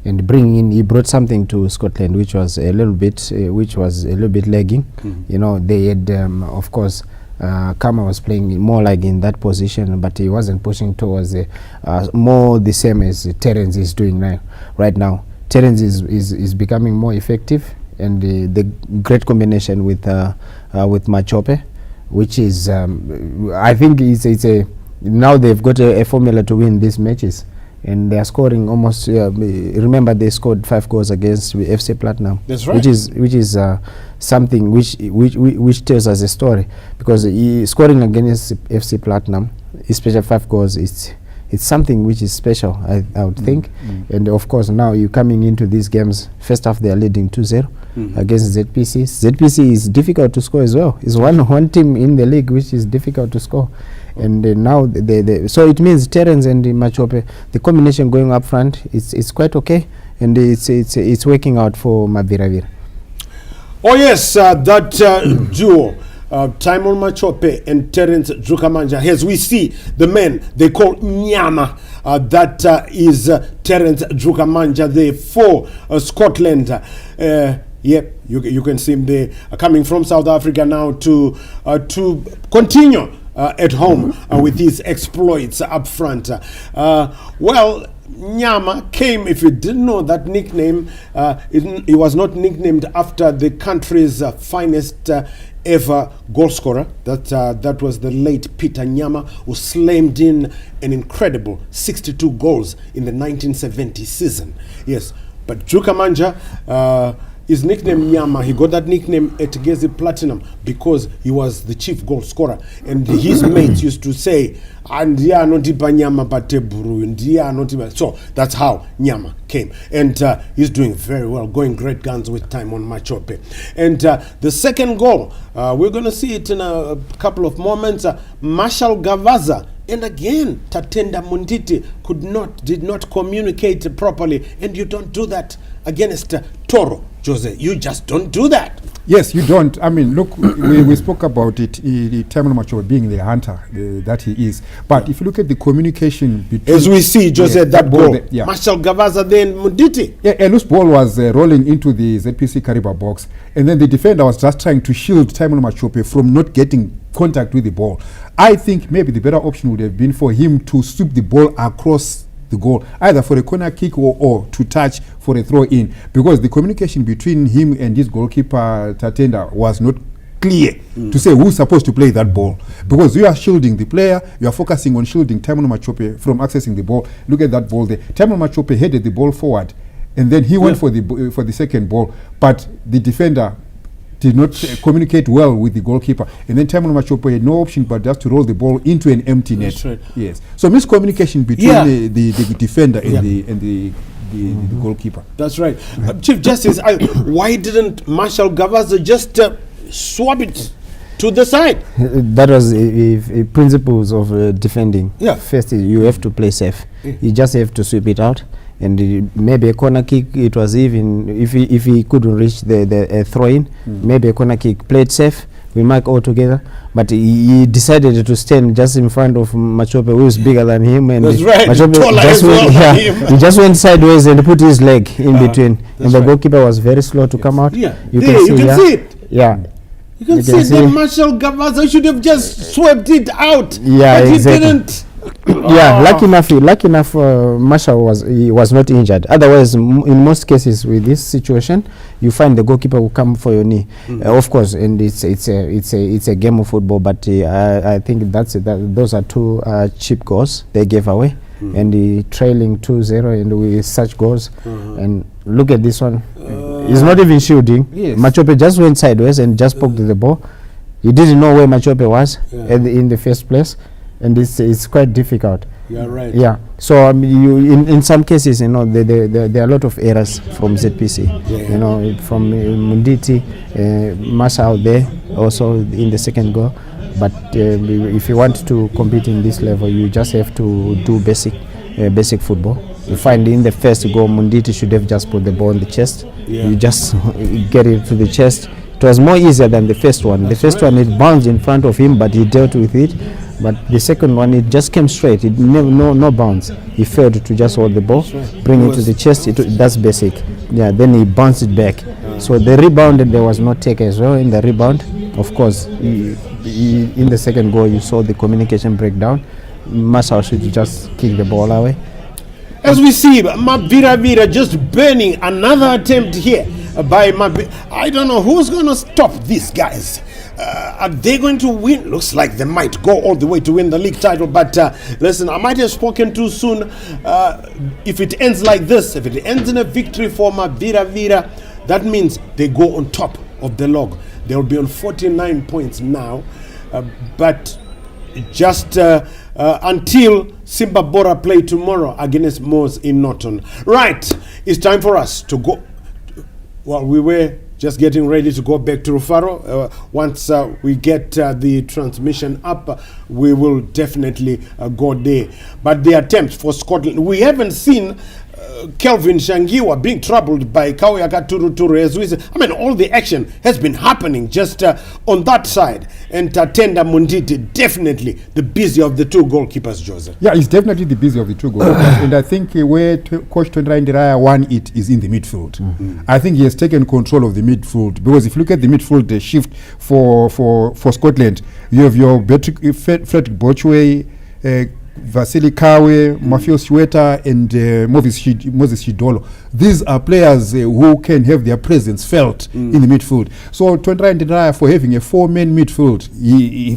and he brought something to Scotland which was a little bit lagging. You know, they had of course Kama was playing more like in that position, but he wasn't pushing towards more the same as Terence is doing right now. Terence is becoming more effective, and the great combination with Machope, which is I think it's a now they've got a formula to win these matches, and they are scoring almost remember they scored 5 goals against FC Platinum. That's right. Which is something which tells us a story, because scoring against FC Platinum, especially 5 goals, it's something which is special, I would think. And of course, now you're coming into these games. First half, they are leading 2-0 against ZPC. ZPC is difficult to score as well. It's one team in the league which is difficult to score. And now, so it means Terence and Machope, the combination going up front, it's quite okay. And it's working out for Maviravira. Oh yes, that duo, Timon Machope and Terence Drukamanja. As we see the men they call Nyama, that is Terence Drukamanja there for Scotland. Yep, you can see him there coming from South Africa now to continue at home with his exploits up front. Well, Nyama came, if you didn't know that nickname, it was not nicknamed after the country's finest ever goal scorer. That was the late Peter Nyama, who slammed in an incredible 62 goals in the 1970 season. Yes, but Drukamanja, his nickname Nyama, he got that nickname at Gezi Platinum because he was the chief goal scorer. And his mates used to say, Andia no dipa Nyama bateburu, India no dipa. So that's how Nyama came. And he's doing very well, going great guns with time on Machope. And the second goal, we're going to see it in a couple of moments. Marshall Gavaza. And again, Tatenda Munditi did not communicate properly. And you don't do that against Toro, Jose. You just don't do that. Yes, you don't. I mean, look, we spoke about it, Timon Machope being the hunter that he is. But if you look at the communication between... As we see, Jose, that ball. Marshall Gavaza then Munditi. Yeah, a loose ball was rolling into the ZPC Kariba box. And then the defender was just trying to shield Timon Machope from not getting contact with the ball. I think maybe the better option would have been for him to sweep the ball across the goal, either for a corner kick or to touch for a throw in, because the communication between him and his goalkeeper Tatenda was not clear to say who's supposed to play that ball, because you are shielding the player, you are focusing on shielding Timon Machope from accessing the ball. Look at that ball there. Timon Machope headed the ball forward, and then he went for the second ball, but the defender did not communicate well with the goalkeeper, and then Timon Machope had no option but just to roll the ball into an empty net. That's right. Yes, so miscommunication between the defender and the goalkeeper. That's right. Chief Justice, why didn't Marshall Gavaza just swap it to the side? That was principles of defending. Yeah. First, you have to play safe. You just have to sweep it out. And maybe a corner kick, it was even, if he couldn't reach the throw-in, maybe a corner kick, played safe, we mark all together. But he decided to stand just in front of Machope, who is bigger than him. And that's right. Machope he just went sideways and put his leg in between. And the goalkeeper was very slow to come out. Yeah, you can see it. Yeah. You can see that Marshall Gavaza should have just swept it out. Yeah, but exactly. He didn't. Yeah, lucky enough, Marshall was not injured. Otherwise, in most cases with this situation, you find the goalkeeper will come for your knee. Of course, and it's a game of football. But I think those are two cheap goals they gave away, and trailing 2-0 and with such goals. And look at this one. He's not even shooting. Yes. Machope just went sideways and just poked the ball. He didn't know where Machope was in the first place. And it's quite difficult. Yeah, right. Yeah. So you in some cases, there are a lot of errors from ZPC. From Munditi, Marshall there also in the second goal. But if you want to compete in this level, you just have to do basic football. You find in the first goal, Munditi should have just put the ball in the chest. You just get it to the chest. It was more easier than the first one. The first one, it bounced in front of him, but he dealt with it. But the second one, it just came straight. It no bounce. He failed to just hold the ball, bring it to the chest. That's basic. Yeah. Then he bounced it back. So the rebound, there was no take as well in the rebound. Of course, in the second goal, you saw the communication breakdown. Marshall should just kick the ball away. As we see, Maviravira just burning another attempt here by I don't know who's going to stop these guys. Are they going to win? Looks like they might go all the way to win the league title. But listen, I might have spoken too soon. If it ends like this, if it ends in a victory for Maviravira, that means they go on top of the log. They'll be on 49 points now. But just until Simba Bora play tomorrow against Moors in Norton. Right, it's time for us to go. Well, we were just getting ready to go back to Rufaro. Once we get the transmission up, we will definitely go there. But the attempt for Scotland, we haven't seen Kelvin Shangiwa being troubled by Kawiyaka Turuturu as we say. I mean, all the action has been happening just on that side. And Tatenda Munditi, definitely the busy of the two goalkeepers, Joseph. Yeah, he's definitely the busy of the two goalkeepers. And I think where Coach Tondra Indiraya won it is in the midfield. I think he has taken control of the midfield, because if you look at the midfield, the shift for Scotland, you have your Frederick Bochwe, Vasily Kawe, Mafios Shweta, and Moses Shidolo. These are players who can have their presence felt in the midfield. So Tondra Indiraya, for having a four-man midfield,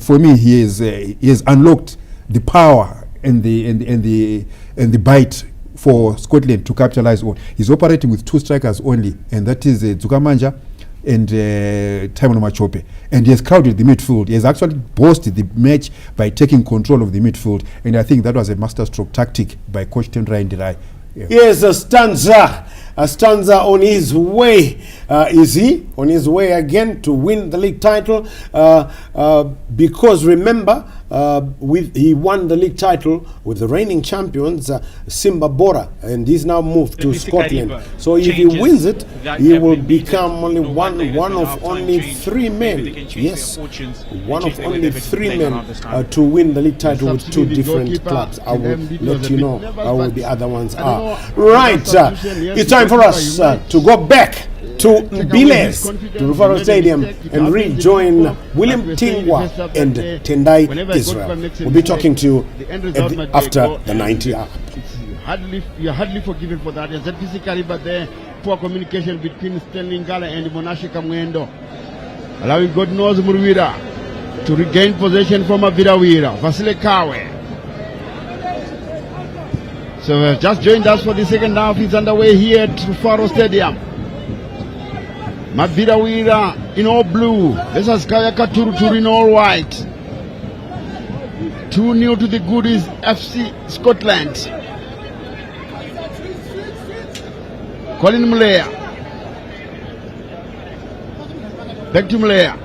for me, he has unlocked the power and the bite for Scotland to capitalize on. He's operating with two strikers only, and that is Zukamanja and Taimon Machope, and he has crowded the midfield. He has actually boosted the match by taking control of the midfield, and I think that was a masterstroke tactic by Coach Tondra Indiraya. Yes, a stanza on his way. Is he on his way again to win the league title? Because remember, he won the league title with the reigning champions Simba Bora, and he's now moved to Scotland. So if he wins it, he will become only one of only three men. Yes, one of only three men to win the league title with two different clubs. I will let you know how the other ones are. Right, it's time for us to go back to Mbiles, to Rufaro Stadium, and rejoin William Tingwa and Tendai Israel. We'll be talking to you after the 90 hour. You're hardly forgiven for that. ZPC Kariba there, poor communication between Sterling Gala and Monashi Kamwendo, allowing God knows Murwira to regain possession from Avirawira. Vasile Kawe. So just joined us for the second half. It's underway here at Rufaro Stadium. Mavirawira in all blue. This is Kawiyaka Turuturu in all white. 2-0 to the Goodies FC Scotland. Colin Mulea. Back to Mulea.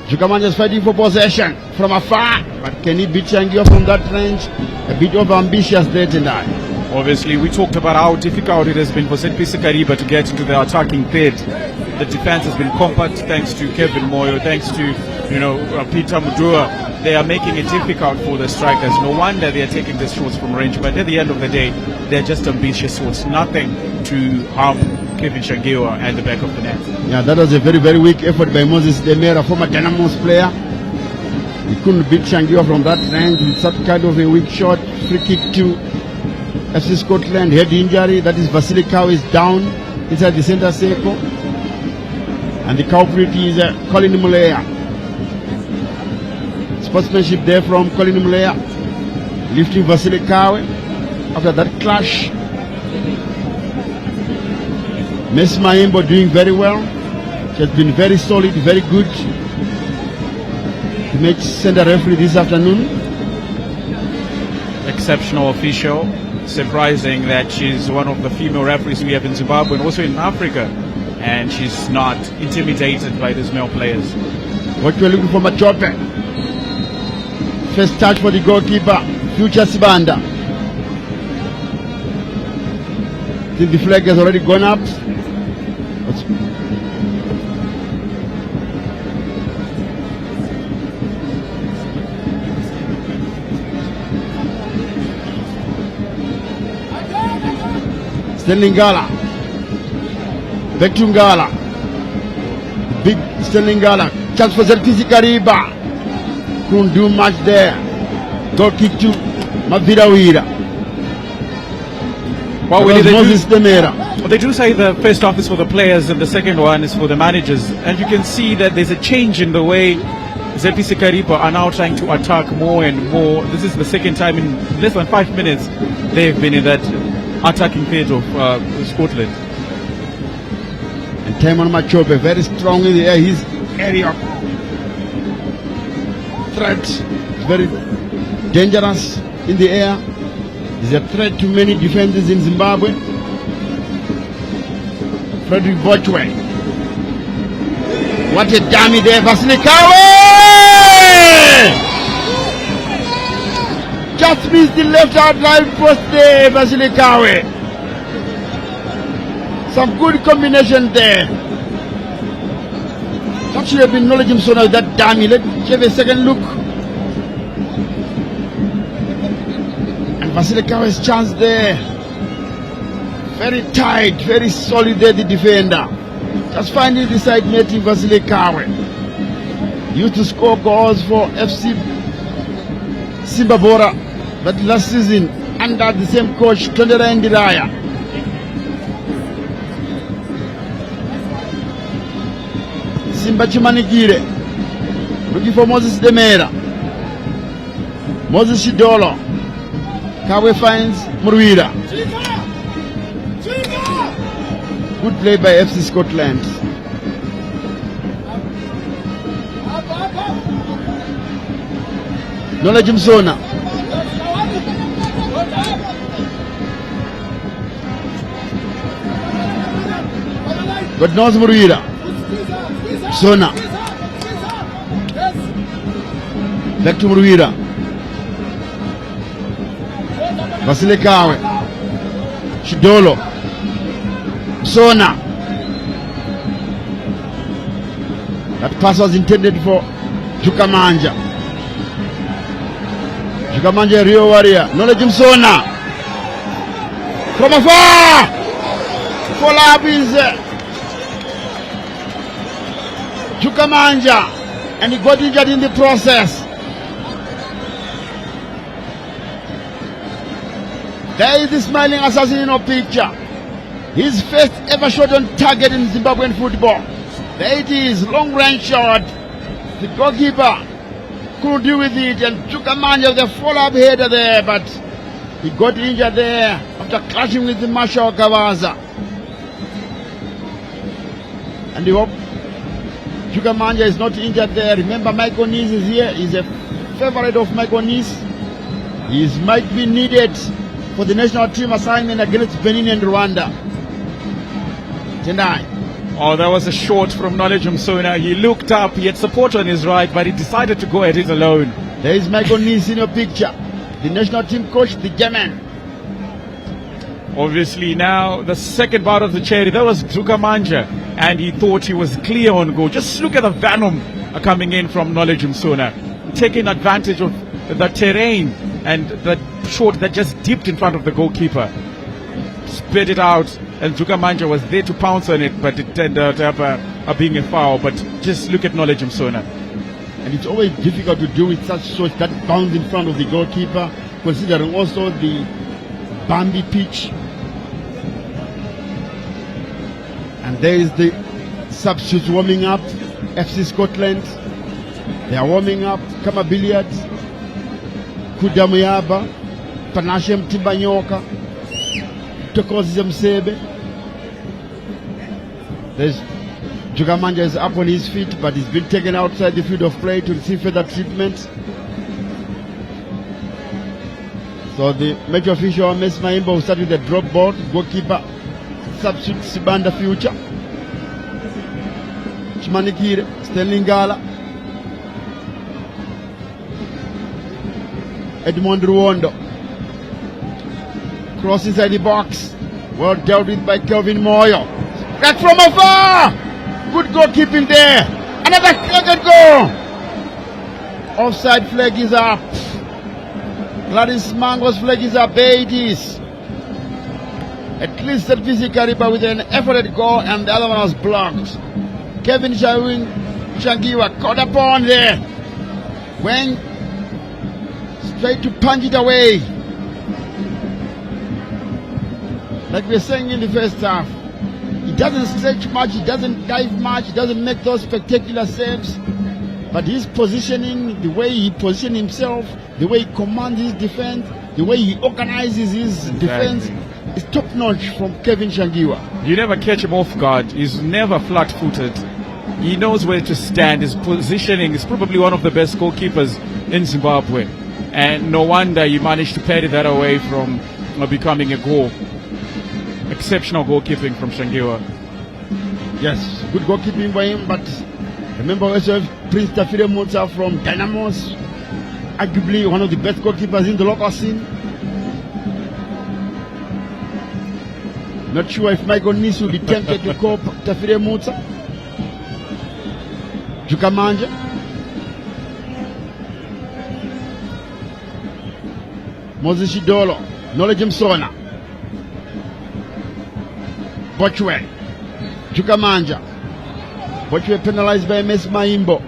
Jukamanja is fighting for possession from afar, but can he beat Shangio from that range? A bit of ambitious there tonight. Obviously, we talked about how difficult it has been for ZPC Kariba to get into the attacking third. The defense has been compact thanks to Kevin Moyo, thanks to Peter Mudua. They are making it difficult for the strikers. No wonder they are taking the shots from range. But at the end of the day, they're just ambitious shots. Nothing to harm Kevin Shangiwa at the back of the net. Yeah, that was a very, very weak effort by Moses Demera, former Dynamos player. He couldn't beat Shangiwa from that range with such kind of a weak shot. Free kick to FC Scotland. Head injury. That is Vasily Kawe is down inside the center circle. And the culprit is Colin Mulea. Sportsmanship there from Colin Mulea. Lifting Vasily Kawe after that clash. Messi Maimbo doing very well. She has been very solid, very good. The match center referee this afternoon. Exceptional official. Surprising that she's one of the female referees we have in Zimbabwe and also in Africa. And she's not intimidated by these male players. What we're looking for, Machope. First touch for the goalkeeper, Future Sibanda. I think the flag has already gone up. Sterling Gala. Back to Ngala. Big Sterling Gala. Chance for ZPC Kariba. Couldn't do much there. Goal kick to Mavirawira. Well, Moses Demera. They do say the first half is for the players and the second one is for the managers. And you can see that there's a change in the way ZPC Kariba are now trying to attack more and more. This is the second time in less than 5 minutes they've been in that attacking phase of Scotland. And Taimon Machope very strong in the air. His area. threat. He's very dangerous in the air. He's a threat to many defenders in Zimbabwe. Frederick Bochwe. What a dummy there, Vasilikawe! Just missed the left outline post there, Vasilikawe. Some good combination there. That should have been knowledge him so now that dummy. Let's have a second look. And Vasilikawe's chance there. Very tight, very solid there, the defender. Just finding the side netting Vasilikawe. Used to score goals for FC Simbabora, but last season under the same coach, Tondera Ndiraya. Simba Chimanikire, looking for Moses Demera. Moses Shidolo. Kawe finds Muruira. Good play by FC Scotland. Knowledge Msona. God knows Muruira. Msona. Back to Muruira. Vasilikawe. Shidolo. Msona. That pass was intended for Jukamanja. Jukamanja, Rio warrior. Knowledge Msona. From afar. Follow up is Jukamanja. And he got injured in the process. There is the smiling assassin in our picture. His first ever shot on target in Zimbabwean football. There it is, long range shot. The goalkeeper couldn't deal with it, and Chukamanja with a follow-up header there, but he got injured there after clashing with the Marshall Kawaza. And we hope Chukamanja is not injured there. Remember, Michael Nice is here. He's a favorite of Michael Nice. He might be needed for the national team assignment against Benin and Rwanda. Tendai. Oh, that was a shot from Knowledge Msona. He looked up, he had support on his right, but he decided to go at it alone. There is Michael Nice in your picture. The national team coach, the German. Obviously now, the second part of the cherry, that was Zukamanja, and he thought he was clear on goal. Just look at the venom coming in from Knowledge Msona, taking advantage of the terrain and the shot that just dipped in front of the goalkeeper. Spit it out, and Zukamanja was there to pounce on it, but it turned out to have being a foul. But just look at Knowledge Msona. And it's always difficult to do with such shots that bounce in front of the goalkeeper, considering also the Bambi pitch. And there is the substitutes warming up, FC Scotland. They are warming up, Kama Billiards, Kudamuyaba, Panashem Tibanyoka, Tokozi Msebe. There's Jugamanja is up on his feet, but he's been taken outside the field of play to receive further treatment. So the match official, Mes Maimba, will start with the drop ball. Goalkeeper, substitute Sibanda Future. Chimanikire, Sterling Gala. Edmond Ruondo. Cross inside the box. Well dealt with by Kelvin Moyo. Back from afar! Good goalkeeping there. Another good goal. Offside flag is up. Gladys Mango's flag is up. There it is. At least ZPC Kariba with an efforted goal, and the other one was blocked. Kevin Shangiwa caught upon there. Went straight to punch it away. Like we were saying in the first half, he doesn't stretch much, he doesn't dive much, he doesn't make those spectacular saves. But his positioning, the way he positions himself, the way he commands his defense, the way he organizes his defense is top notch from Kevin Shangiwa. You never catch him off guard. He's never flat-footed. He knows where to stand. His positioning is probably one of the best goalkeepers in Zimbabwe. And no wonder he managed to parry that away from becoming a goal. Exceptional goalkeeping from Shangiwa. Yes, good goalkeeping by him, but remember also Prince Tafire Motsa from Dynamos, arguably one of the best goalkeepers in the local scene. Not sure if Michael Nisu will be tempted to call Tafire Motsa. Jukamanja. Moses Shidolo, Knowledge Msona. Bochwe. Jukamanja. Bochwe penalized by MS Maimbo.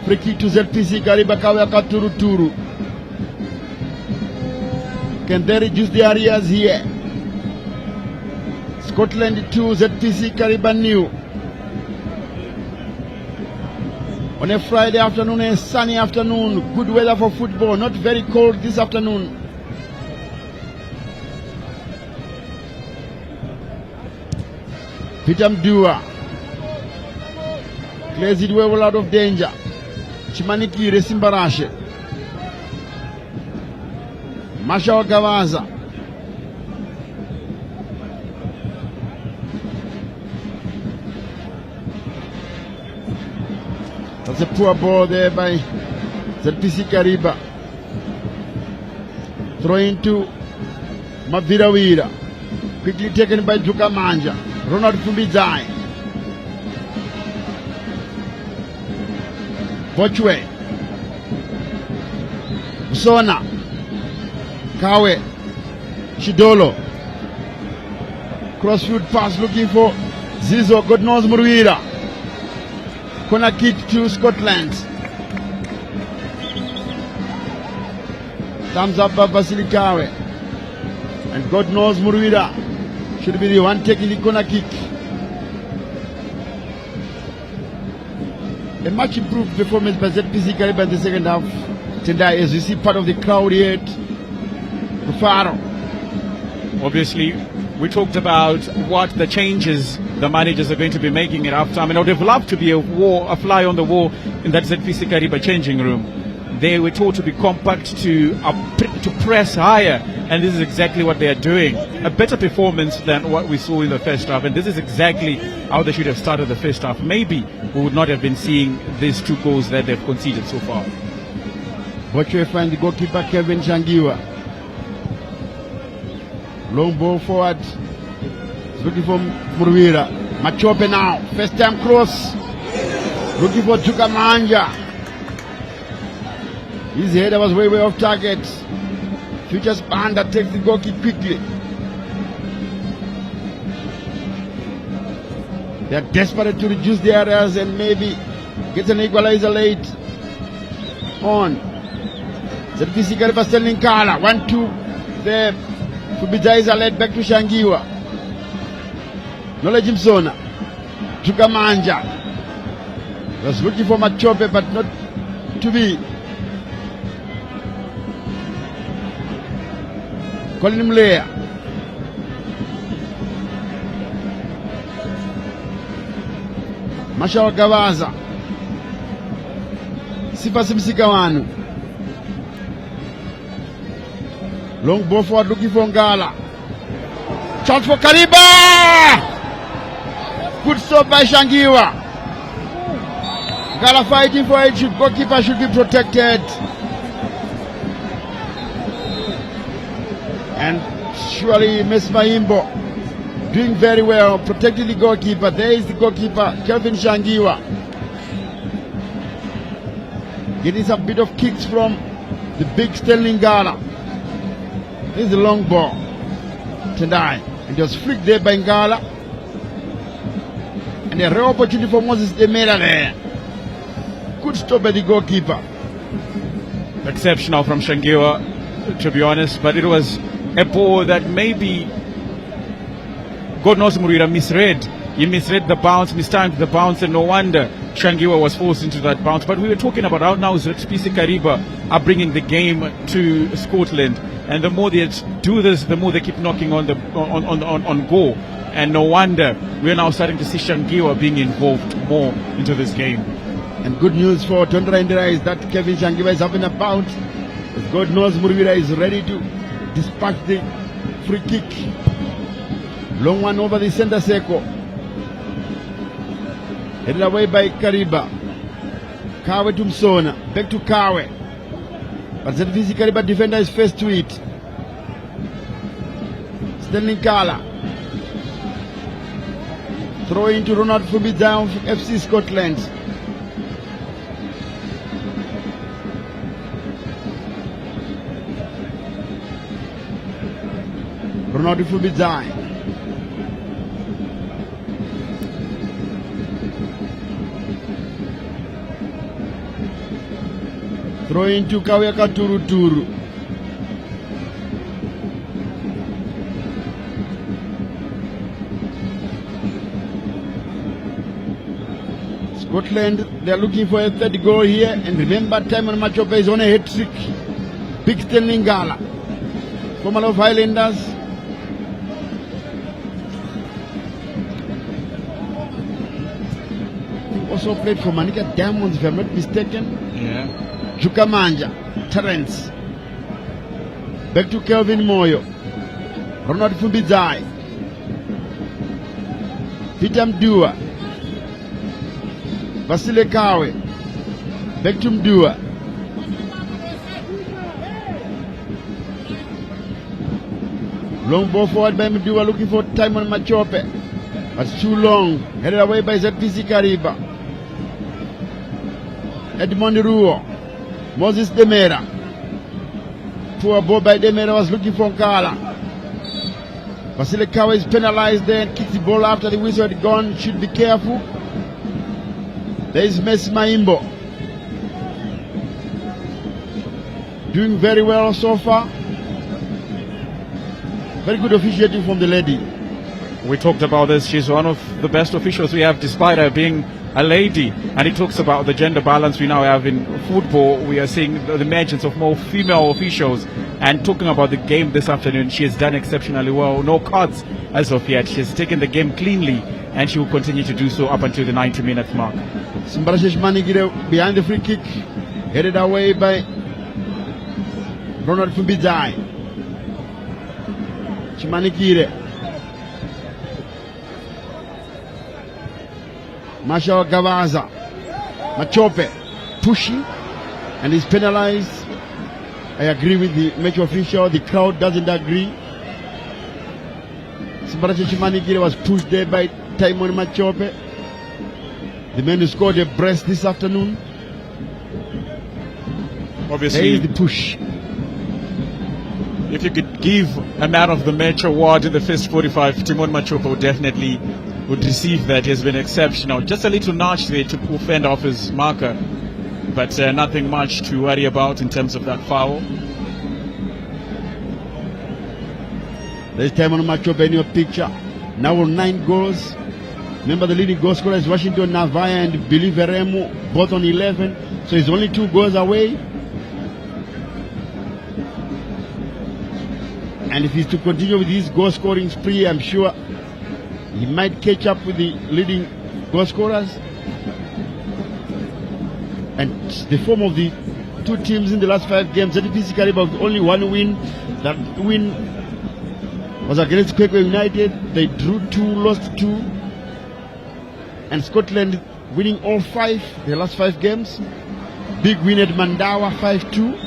Free kick to ZPC Kariba Kawaka Turu. Can they reduce the areas here? Scotland 2, ZPC Kariba new. On a Friday afternoon, a sunny afternoon, good weather for football, not very cold this afternoon. Peter Mdua clears it well out of danger. Chimaniki Resimbarashe. Masha Gavaza. That's a poor ball there by ZPC Kariba. Throw into Mavirawira. Quickly taken by Jukamanja. Ronald Fumbizai. Bochwe. Usona. Kawe. Shidolo. Crossfield pass looking for Zizo. God knows Murwira. Corner kick to Scotland. Thumbs up by Basilikawe. And God knows Murwira should be the one taking the corner kick. A much improved performance by ZPC Kariba in the second half. Tendai, as you see part of the crowd here at Rufaro. Obviously, we talked about what the changes the managers are going to be making at halftime, and I would have loved to be a fly on the wall in that ZPC Kariba changing room. They were told to be compact, to press higher, and this is exactly what they are doing. A better performance than what we saw in the first half, and this is exactly how they should have started the first half. Maybe we would not have been seeing these 2 goals that they've conceded so far. Watch you find the goalkeeper Kevin Shangiwa. Long ball forward. Looking for Murwira. Machope now. First time cross. Looking for Chukamanja. His header was way off target. Future span that takes the goal kick quickly. They are desperate to reduce the areas and maybe get an equalizer late on. ZPC Kariba still in Kala. 1-2 there. Fubiza led back to Shangiwa. Knowledge Msona. Chukamanja. Was looking for Machope but not to be. Colin Mlea. Mashawa Gavaza. Sifa Simsikawanu. Long ball forward looking for Ngala. Chance for Kariba! Good stop by Shangiwa. Ngala fighting for it. Goalkeeper should be protected. And surely Miss Maimbo doing very well, protecting the goalkeeper. There is the goalkeeper, Kelvin Shangiwa. Getting some bit of kicks from the big Sterling Ngala. This is a long ball. Tendai. And just flicked there by Ngala. And a rare opportunity for Moses Demera there. Good stop by the goalkeeper. Exceptional from Shangiwa, to be honest, but it was a ball that maybe God knows Murwira misread. He misread the bounce, mistimed the bounce, and no wonder Shangiwa was forced into that bounce. But we were talking about how now ZPC Kariba are bringing the game to Scotland, and the more they do this, the more they keep knocking on the on goal. And no wonder we're now starting to see Shangiwa being involved more into this game. And good news for Tondra Indira is that Kevin Shangiwa is up and about. As God knows, Murvira is ready to dispatch the free kick. Long one over the center circle. Headed away by Kariba. Kawe to Msona. Back to Kawe. But ZPC Kariba defender is first to it. Sterling Kala. Throw into Ronald Fubi down for FC Scotland. Ronald Fubi down. Throw into Kaweka Turu. Scotland, they are looking for a third goal here. And remember, Timon Machope is on a hat trick. Big Sterling Gala, former of Highlanders. He also played for Manica Diamonds, if I'm not mistaken. Yeah. Chukamanja, Terence. Back to Kelvin Moyo. Ronald Fumbizai. Peter Mdua. Vasile Kawe. Back to Mdua. Long ball forward by Mdua, looking for Timon Machope. That's too long. Headed away by ZPC Kariba. Edmond Ruo. Moses Demera. Poor ball by Demera, was looking for Nkala. Vasile Kawe is penalized there and kicks the ball after the whistle had gone. Should be careful. There is Messi Maimbo. Doing very well so far. Very good officiating from the lady. We talked about this. She's one of the best officials we have, despite her being a lady. And it talks about the gender balance we now have in football. We are seeing the emergence of more female officials. And talking about the game this afternoon, she has done exceptionally well. No cards as of yet. She has taken the game cleanly, and she will continue to do so up until the 90-minute mark. Simbarashesh Manigire behind the free kick, headed away by Ronald Fumbizai. Chimanikire. Marshall Gavaza. Machope pushing and is penalized. I agree with the match official. The crowd doesn't agree. Simbarashesh Manigire was pushed there by Timon Machope, the man who scored a brace this afternoon. Obviously, there is the push. If you could give a man of the match award in the first 45, Timon Machope definitely would receive that. He has been exceptional. Just a little notch there to fend off his marker, but nothing much to worry about in terms of that foul. There's Timon Machope in your picture. Now with 9 goals. Remember, the leading goal scorer is Washington Navaya and Billy Veremo, both on 11. So he's only 2 goals away. And if he's to continue with his goal scoring spree, I'm sure he might catch up with the leading goal scorers. And the form of the 2 teams in the last 5 games, ZPC Kariba with only 1 win. That win was against Kwekwe United. They drew 2, lost 2. And Scotland winning all 5, the last 5 games. Big win at Mandawa, 5-2.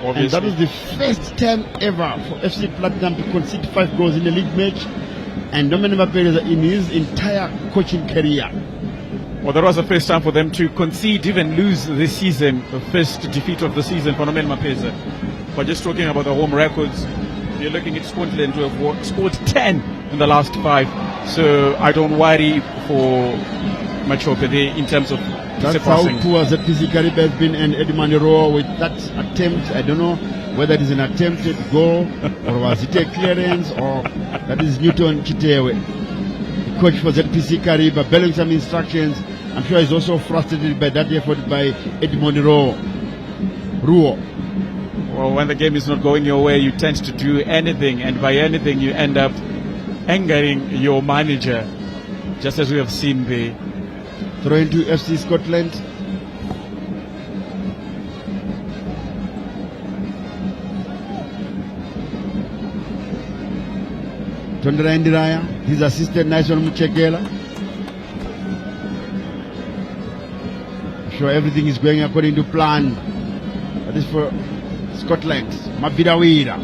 And that was the first time ever for FC Platinum to concede 5 goals in a league match. And Nomen Mapeleza in his entire coaching career. Well, that was the first time for them to concede, even lose this season, the first defeat of the season for Nomen Mapeleza. But just talking about the home records, you're looking at Scotland to have scored 10 in the last 5. So I don't worry for Machope there in terms of that's surpassing. How poor ZPC Kariba has been, and Edmund Rowe with that attempt. I don't know whether it is an attempted goal or was it a clearance, or that is Newton Chitewe, the coach for ZPC Kariba, belling some instructions. I'm sure he's also frustrated by that effort by Edmund Ruo. Well, when the game is not going your way, you tend to do anything, and by anything you end up angering your manager, just as we have seen there. Throw into FC Scotland. Tondra Indiraya, his assistant National Muchekela. Sure, everything is going according to plan. That is for Scotland. Mabidawira,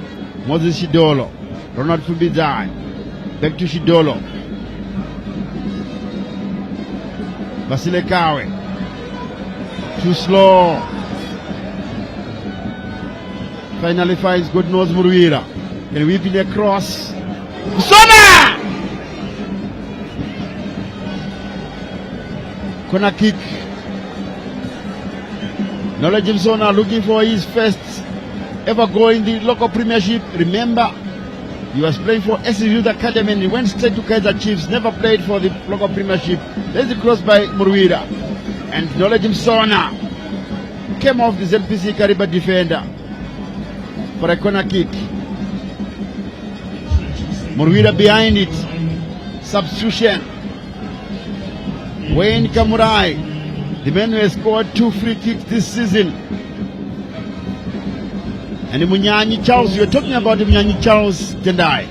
Moses Shidolo, Ronald Fubizai, back to Shidolo. Vasile Kawe, too slow. Finally finds good nose Muruira. And whipping across. Sona! Corner kick. Knowledge Msona looking for his first ever goal in the local premiership. Remember, he was playing for SC Youth Academy and he went straight to Kaizer Chiefs, never played for the local premiership. There's the cross by Muruira. And Knowledge Msona came off the ZPC Kariba defender for a corner kick. Muruira behind it. Substitution. Wayne Kamurai, the man who has scored 2 free kicks this season. And the Munyanyi Charles, you're talking about the Munyanyi Charles Tendai.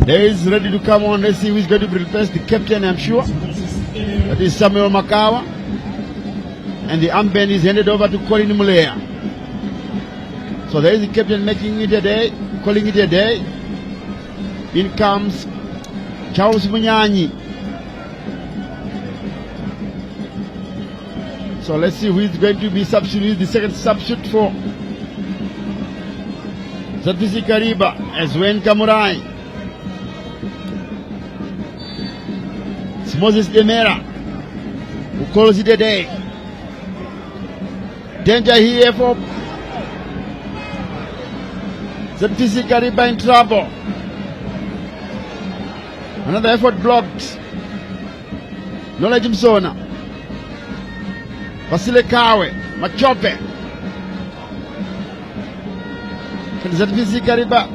There is ready to come on. Let's see who's going to replace the captain, I'm sure. That is Samuel Makawa. And the armband is handed over to Colin Mulea. So there is the captain making it a day, calling it a day. In comes Charles Munyanyi. So let's see who is going to be substituted, the second substitute for ZPC Kariba as Wayne Kamurai. It's Moses Demera who calls it a day. Danger here for ZPC Kariba in trouble. Another effort blocked. Knowledge Msona. Vasile Kawe. Machope. Can ZPC Kariba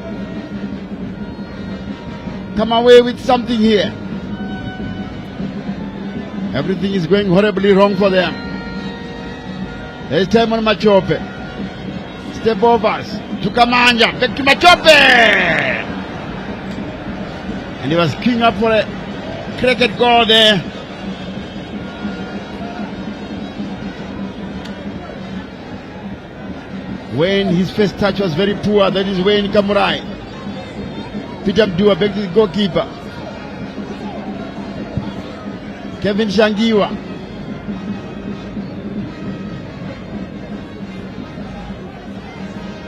come away with something here? Everything is going horribly wrong for them. There is time on Machope. Step overs. To Kamanja. Back to Machope. And he was queuing up for a cricket goal there. Wayne, his first touch was very poor. That is Wayne Kamurai. Peter Abdua back to the goalkeeper. Kevin Shangiwa.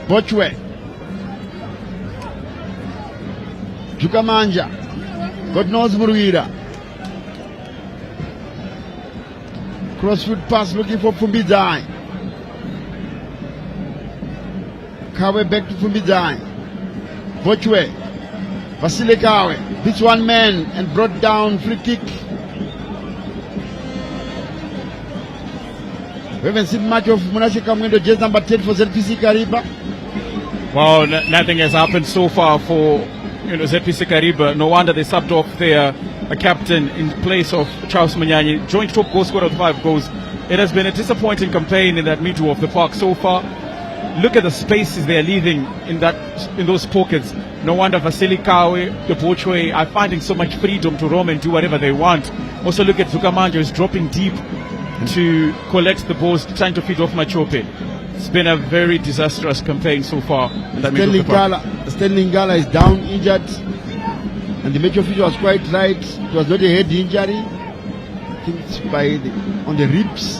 Bochwe. Jukamanja. God knows Muruira. Crossfield pass looking for Fumbizai. Kawe back to Fumbizai. Bochwe. Vasile Kawe. Beats one man and brought down free kick. We haven't seen much of Munashe Kamwendo, just number 10 for ZPC Kariba. Well, nothing has happened so far for ZPC Kariba. No wonder they subbed off their captain in place of Charles Munyanyi, joint top goal scorer with 5 goals. It has been a disappointing campaign in that middle of the park so far. Look at the spaces they are leaving in those pockets. No wonder Vasily Kawe, the Bochwe are finding so much freedom to roam and do whatever they want. Also look at Zukamanja, who's dropping deep to collect the balls, trying to feed off Machope. It's been a very disastrous campaign so far. Stanley Ngala is down, injured, and the match official was quite right. It was not a head injury. I think it's on the ribs.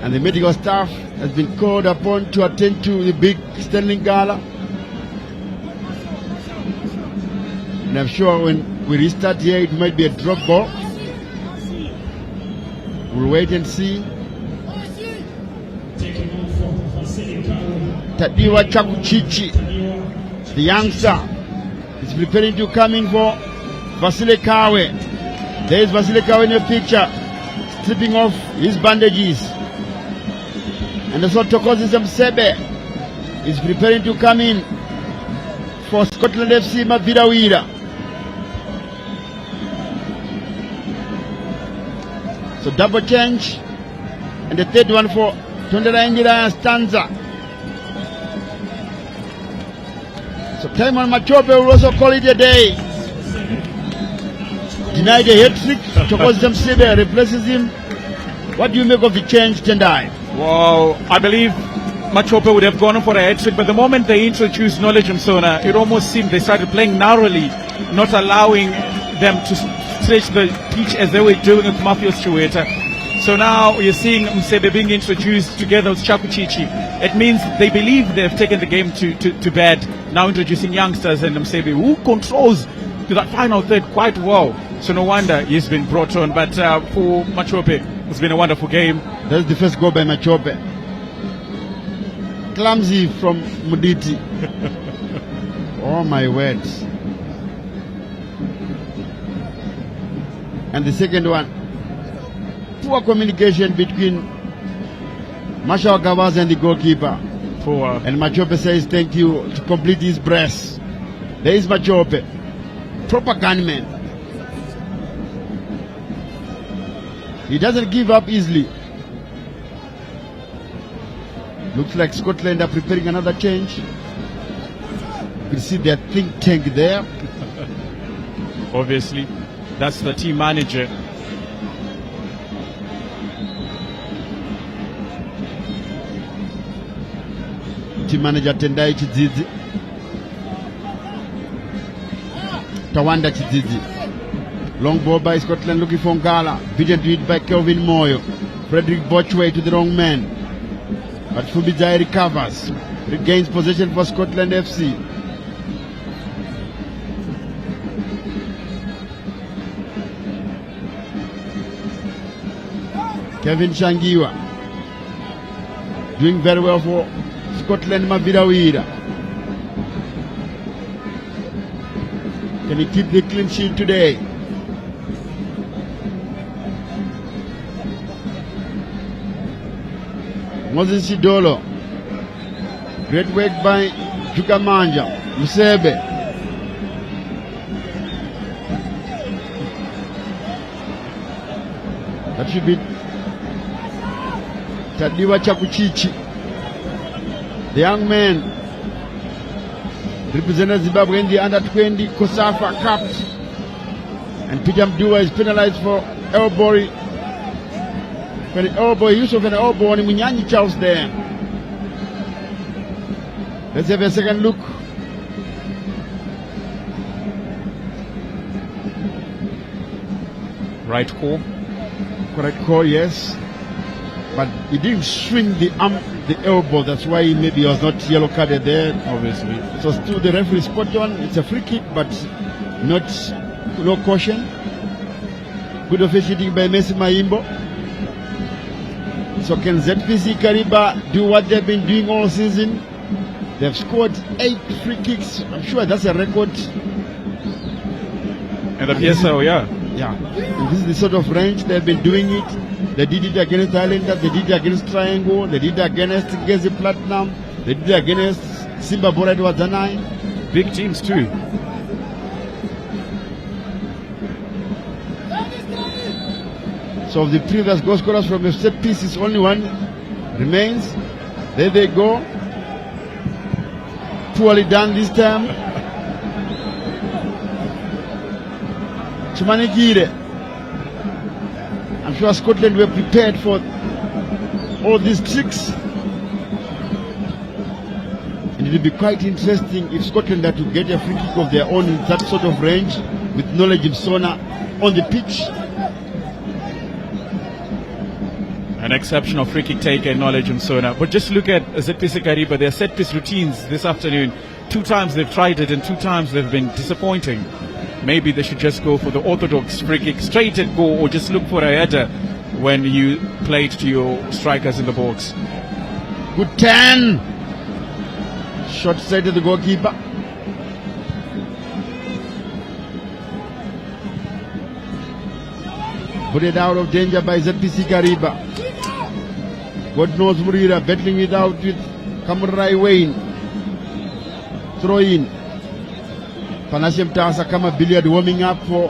And the medical staff has been called upon to attend to the big Stanley Ngala. And I'm sure when we restart here, it might be a drop ball. We'll wait and see. Tadiwa Chakuchichi, the youngster, is preparing to come in for Vasile Kawe. There is Vasile Kawe in your picture, stripping off his bandages. And also Tokozi Msebe is preparing to come in for Scotland FC, Mavidawira. So double change. And the third one for Tondera Stanza. So Timon Machope will also call it a day. Denied a hat-trick. Chokozam Sebe replaces him. What do you make of the change, Tendai? Well, I believe Machope would have gone for a hat-trick, but the moment they introduced Knowledge Msona, it almost seemed they started playing narrowly, not allowing them to stretch the pitch as they were doing with Mafia Stueta. So now you're seeing Msebe being introduced together with Chakuchichi. It means they believe they've taken the game to bed. Now introducing youngsters and Msebe, who controls to that final third quite well. So no wonder he's been brought on. But for Machope, it's been a wonderful game. That's the first goal by Machope. Clumsy from Muditi. Oh my words. And the second one, poor communication between Marshall Gavaz and the goalkeeper. For And Machope says thank you to complete his brace. There is Machope, proper gunman. He doesn't give up easily. Looks like Scotland are preparing another change. You can see their think tank there. obviously, that's the team manager. Team manager Tendai Chidzizi. Tawanda Chidzizi. Long ball by Scotland looking for Ngala. Beaten to it by Kelvin Moyo. Frederick Bochway to the wrong man. But Fubijai recovers. Regains possession for Scotland FC. Kevin Shangiwa. Doing very well for Scotland, Mavidawira. Can he keep the clean sheet today? Moses Sidolo. Great work by Jukamanja. Musebe. That should be Tadiwa Chakuchichi. The young man represented Zimbabwe in the under-20 Kosafa Cup. And Peter Mdua is penalized for elbowing. For the elbow, use of an elbow on Munyanyi Charles there. Let's have a second look. Right call. Correct call, yes. But he didn't swing the arm, the elbow. That's why maybe he was not yellow carded there. Obviously. So still the referee spot on. It's a free kick, but no caution. Good officiating by Messi Maimbo. So can ZPC Kariba do what they've been doing all season? They've scored 8 free kicks. I'm sure that's a record. And the PSL, yeah. Yeah. And this is the sort of range they've been doing it. They did it against Islanders, they did it against Triangle, they did it against Gezi Platinum, they did it against Simba Borat Wazanai. Big teams too. So of the previous goal scorers from the set pieces, only one remains. There they go. Poorly done this time. Chumanigire. I'm sure Scotland were prepared for all these tricks. And it will be quite interesting if Scotland had to get a free kick of their own in that sort of range with Knowledge Msona on the pitch. An exceptional free kick taker, Knowledge Msona. But just look at ZPC Kariba, their set piece routines this afternoon. 2 times they've tried it and 2 times they've been disappointing. Maybe they should just go for the orthodox free kick, straight at goal, or just look for a header when you play it to your strikers in the box. Good 10. Short side to the goalkeeper. Put it out of danger by ZPC Kariba. God knows Murira battling it out with Kamurai Wayne. Throw in. Panashe Mtasa Kama Billiard warming up for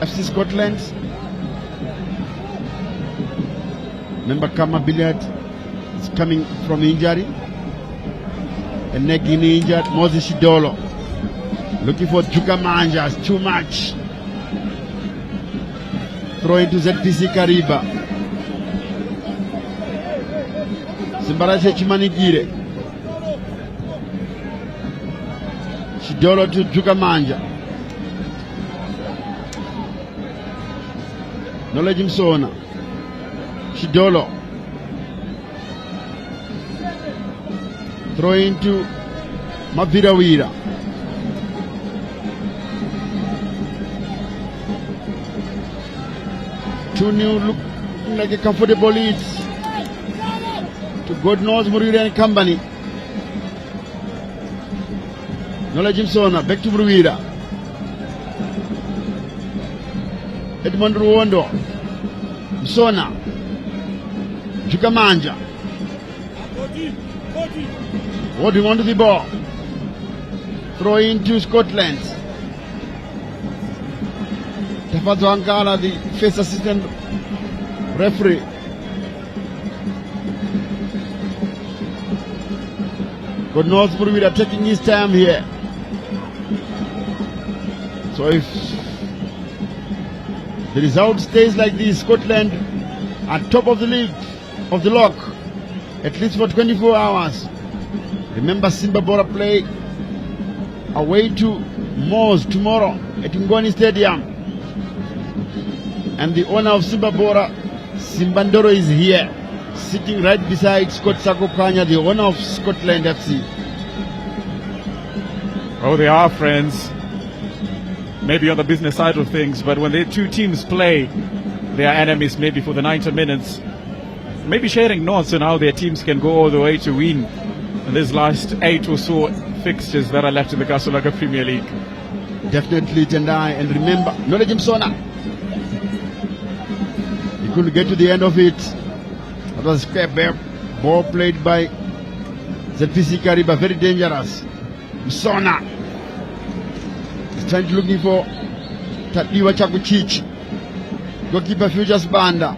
FC Scotland. Remember Kama Billiard is coming from injury. And Negini injured. Moses Shidolo looking for Juga Manjas. Too much. Throw into ZPC Kariba. Simbarache Chimanigire. Shidolo to Juga Manja. Knowledge Msona. Shidolo. Throw into Mavirawira. Two new look like a comfortable lead to God knows Murwira and company. Knowledge Msona, back to Murwira. Edmond Ruondo. Msona. Jukamanja. Holding on to the ball. Throw into Scotland. Tafazo Ankala, the first assistant referee. God knows Murwira taking his time here. So if the result stays like this, Scotland at top of the league, of the lock, at least for 24 hours. Remember Simba Bora play away to Moz tomorrow at Ngoni Stadium. And the owner of Simba Bora, Simbandoro, is here, sitting right beside Scott Sakopanya, the owner of Scotland FC. Oh, they are friends. Maybe on the business side of things, but when the two teams play, they are enemies maybe for the 90 minutes. Maybe sharing notes on how their teams can go all the way to win in these last 8 or so fixtures that are left in the Kasulaga Premier League. Definitely, Tendai. And remember, Knowledge Msona. He couldn't get to the end of it. That was a square ball played by ZPC Kariba, very dangerous. Msona is trying to looking for Tatiwa Chakuchich. Goalkeeper Futures Banda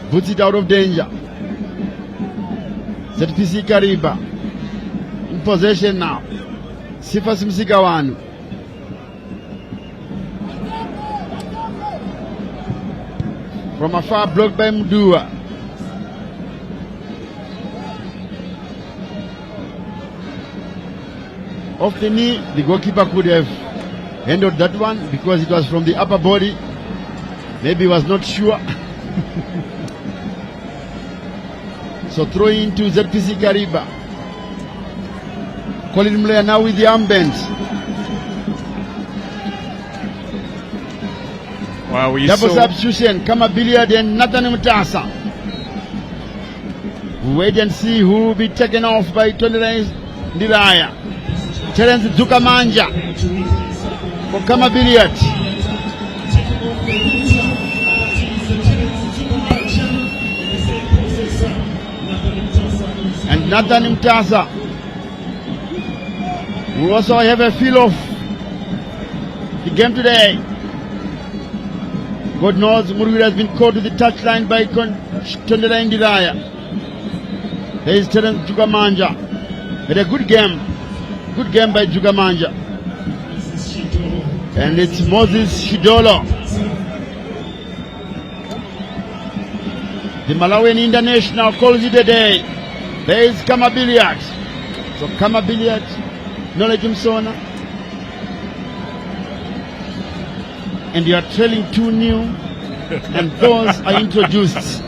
puts it out of danger. ZPC Kariba in possession now. Sifas Msigawanu. From afar, blocked by Mdua. Off the knee, the goalkeeper could have handled that one because it was from the upper body. Maybe he was not sure. So throwing into ZPC Kariba. Colin Mlea now with the armband. Wow, Double substitution, Kama Billiard and Nathan Mutasa. Wait and see who will be taken off by Tony Ndiraya. Terence Zukamanja for Kama Billiard. And Nathan Mutasa, who also have a feel of the game today. God knows Murwira has been called to the touchline by Tondela Indiraya. There is Terence Jugamanja. Had a good game. Good game by Jugamanja. And it's Moses Shidolo. The Malawian International calls it a day. There is Kama Billiard. So Kama Billiard, Knowledge Msona. And you are trailing 2-0, and those are introduced.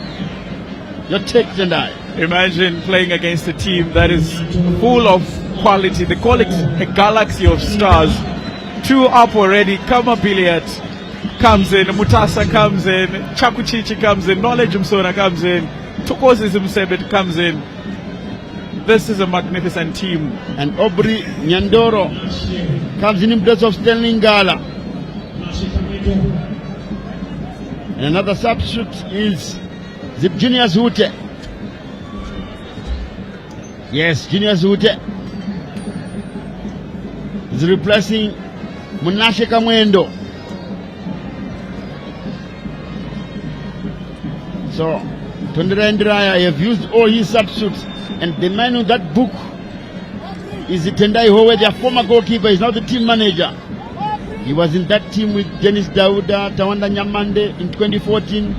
Your take, Tendai. Imagine playing against a team that is full of quality. They call it a galaxy of stars. 2 up already. Kama Billiard comes in, Mutasa comes in, Chakuchichi comes in, Knowledge Msona comes in, Tukosi Zimsebet comes in. This is a magnificent team. And Aubrey Nyandoro comes in place of Stanley Ngala. And another substitute is Junior Zute. Yes, Junior Zute. is replacing Munashe Kamwendo. So, Tondera Ndiraya have used all his substitutes, and the man in that book is Tendai Howe, their former goalkeeper, is now the team manager. He was in that team with Dennis Dauda, Tawanda Nyamande in 2014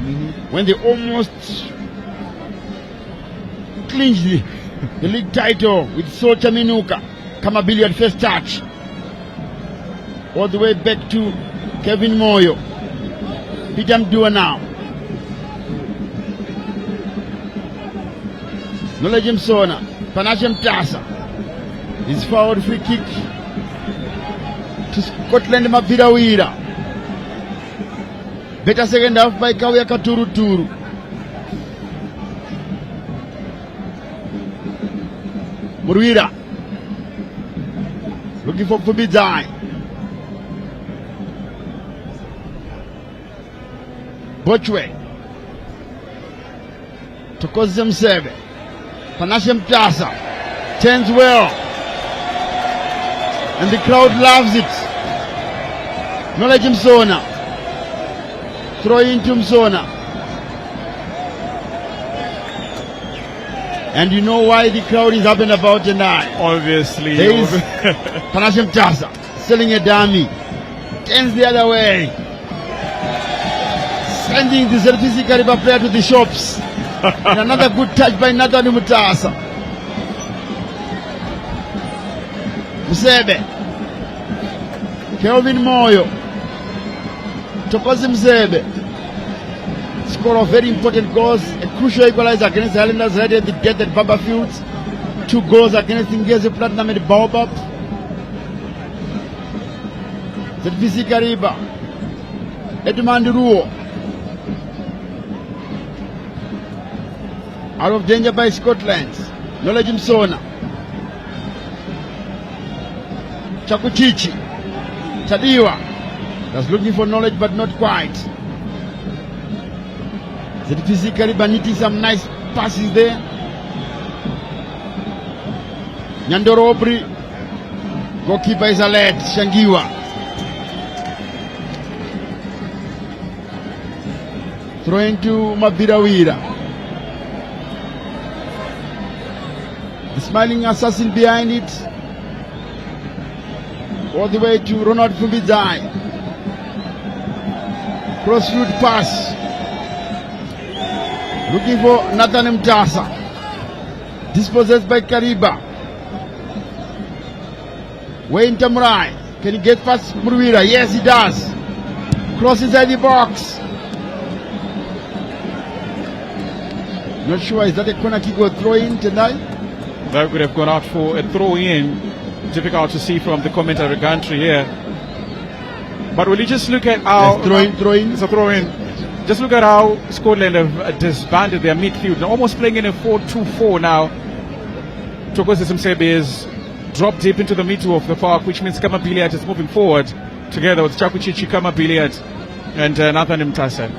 when they almost clinched the league title with Socha Minuka, Kamabili at first touch. All the way back to Kevin Moyo, Peter Mdua now. Knowledge Msona, Panashe Mtasa. His forward free kick to Scotland Mabirawira. Better second half by Kawia Katuru Turu. Murwira looking for Kubidai. Bochwe Tokoze Msebe. Panashe Mtasa turns well, and the crowd loves it. Knowledge Msona, throw into Msona. And you know why the crowd is up and about tonight. Obviously. There is Panashe Mtasa selling a dummy, turns the other way, sending the ZPC Kariba player to the shops. And another good touch by Nathan Mutasa. Msebe, Kelvin Moyo, Tokozi Msebe score of very important goals, a crucial equalizer against the Highlanders right at the death at Baba Fields, 2 goals against Ngezi Platinum at Baobab. ZPC Kariba, Edmund Ruo, out of danger by Scotland. Knowledge Msona, Chakuchichi, Tadiwa, that's looking for knowledge but not quite. ZPC Kariba needing some nice passes there. Nyandoro Obri, goalkeeper is alert, Shangiwa. Throw into Mabirawira. The smiling assassin behind it. All the way to Ronald Fumbizai. Crossfield pass. Looking for Nathan Mtasa. Dispossessed by Kariba. Wayne Tamurai. Can he get past Murwira? Yes, he does. Cross inside the box. Not sure, is that a corner kick or throw in tonight? That would have gone out for a throw in. Difficult to see from the commentary gantry here. But will you just look at how... Yes, throw in. It's a throw in. Just look at how Scotland have disbanded their midfield. They're almost playing in a 4-2-4 now. Tokoze Msebe is dropped deep into the middle of the park, which means Kama Billiard is moving forward together with Chakuchichi, Kama Billiard, and Nathan Mtasa.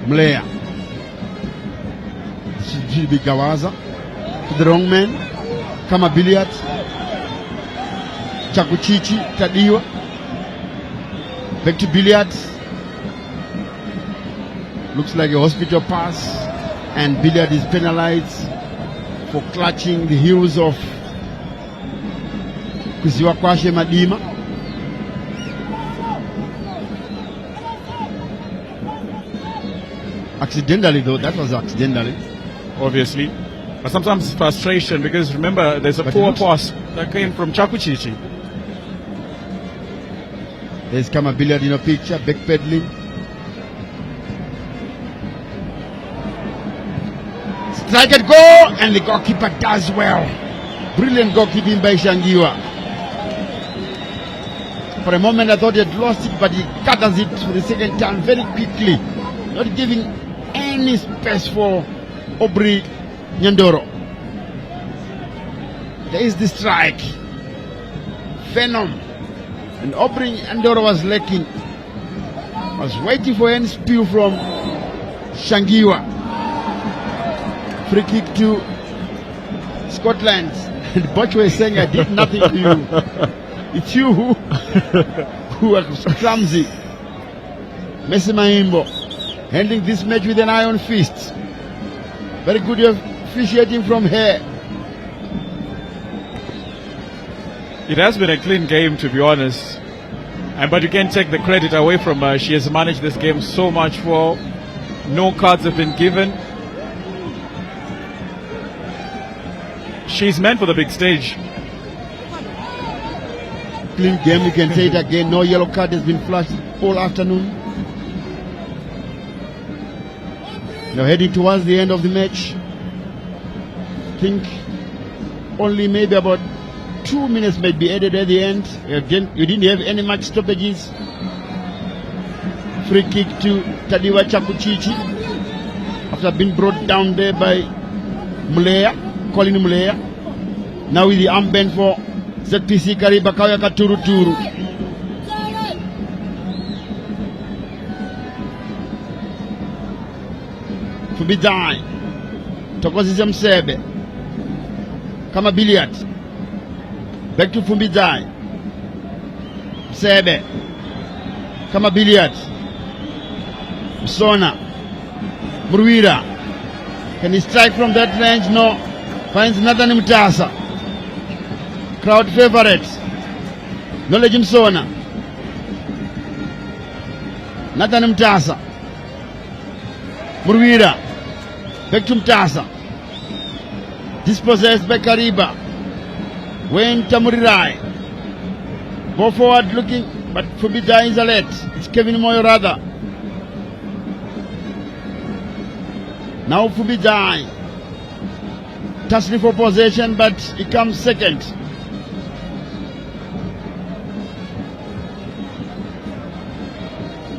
Mlea. Jibi Gawaza. To the wrong man. Kama Billiard. Chakuchichi, Tadiwa. Back to Billiards. Looks like a hospital pass, and Billiard is penalized for clutching the heels of Kusiwakwashe Madima. Accidentally though, that was accidentally. Obviously. But sometimes frustration, because remember there's a poor pass that came from Chakuchichi. There's Kama Billiard in a picture, backpedaling. Strike at goal, and the goalkeeper does well. Brilliant goalkeeping by Shangiwa. For a moment I thought he had lost it, but he gathers it for the second time very quickly, not giving any space for Obri Nyandoro. There is the strike. Venom. And Obri Nyandoro was lacking. Was waiting for any spew from Shangiwa. Free kick to Scotland. And Bochwe is saying, I did nothing to you. It's you who are clumsy. Messi Maimbo handling this match with an iron fist. Very good officiating from here. It has been a clean game, to be honest. But you can't take the credit away from her. She has managed this game so much well. No cards have been given. She's meant for the big stage. Clean game, we can say it again. No yellow card has been flashed all afternoon. Now heading towards the end of the match. I think only maybe about 2 minutes might be added at the end. You didn't have any match stoppages. Free kick to Tadiwa Chakuchichi after being brought down there by Colin Mulea. Now with the armband for ZPC Kariba Kaya Katuru Turu. Fubidai Tokozi Msebe kama billiard. Back to Fumbidai. Msebe kama billiard. Msona Mruira, can he strike from that range? No. Finds Nathan Mtasa. Crowd favorites. Knowledge Msona. Nathan Mtasa. Mruira. Back to Mtasa. Dispossessed by Kariba. Wayne Tamurirai. Go forward looking, but Fubida is alert. It's Kevin Moyo rather. Now Fubidai. Tussling for possession, but he comes second.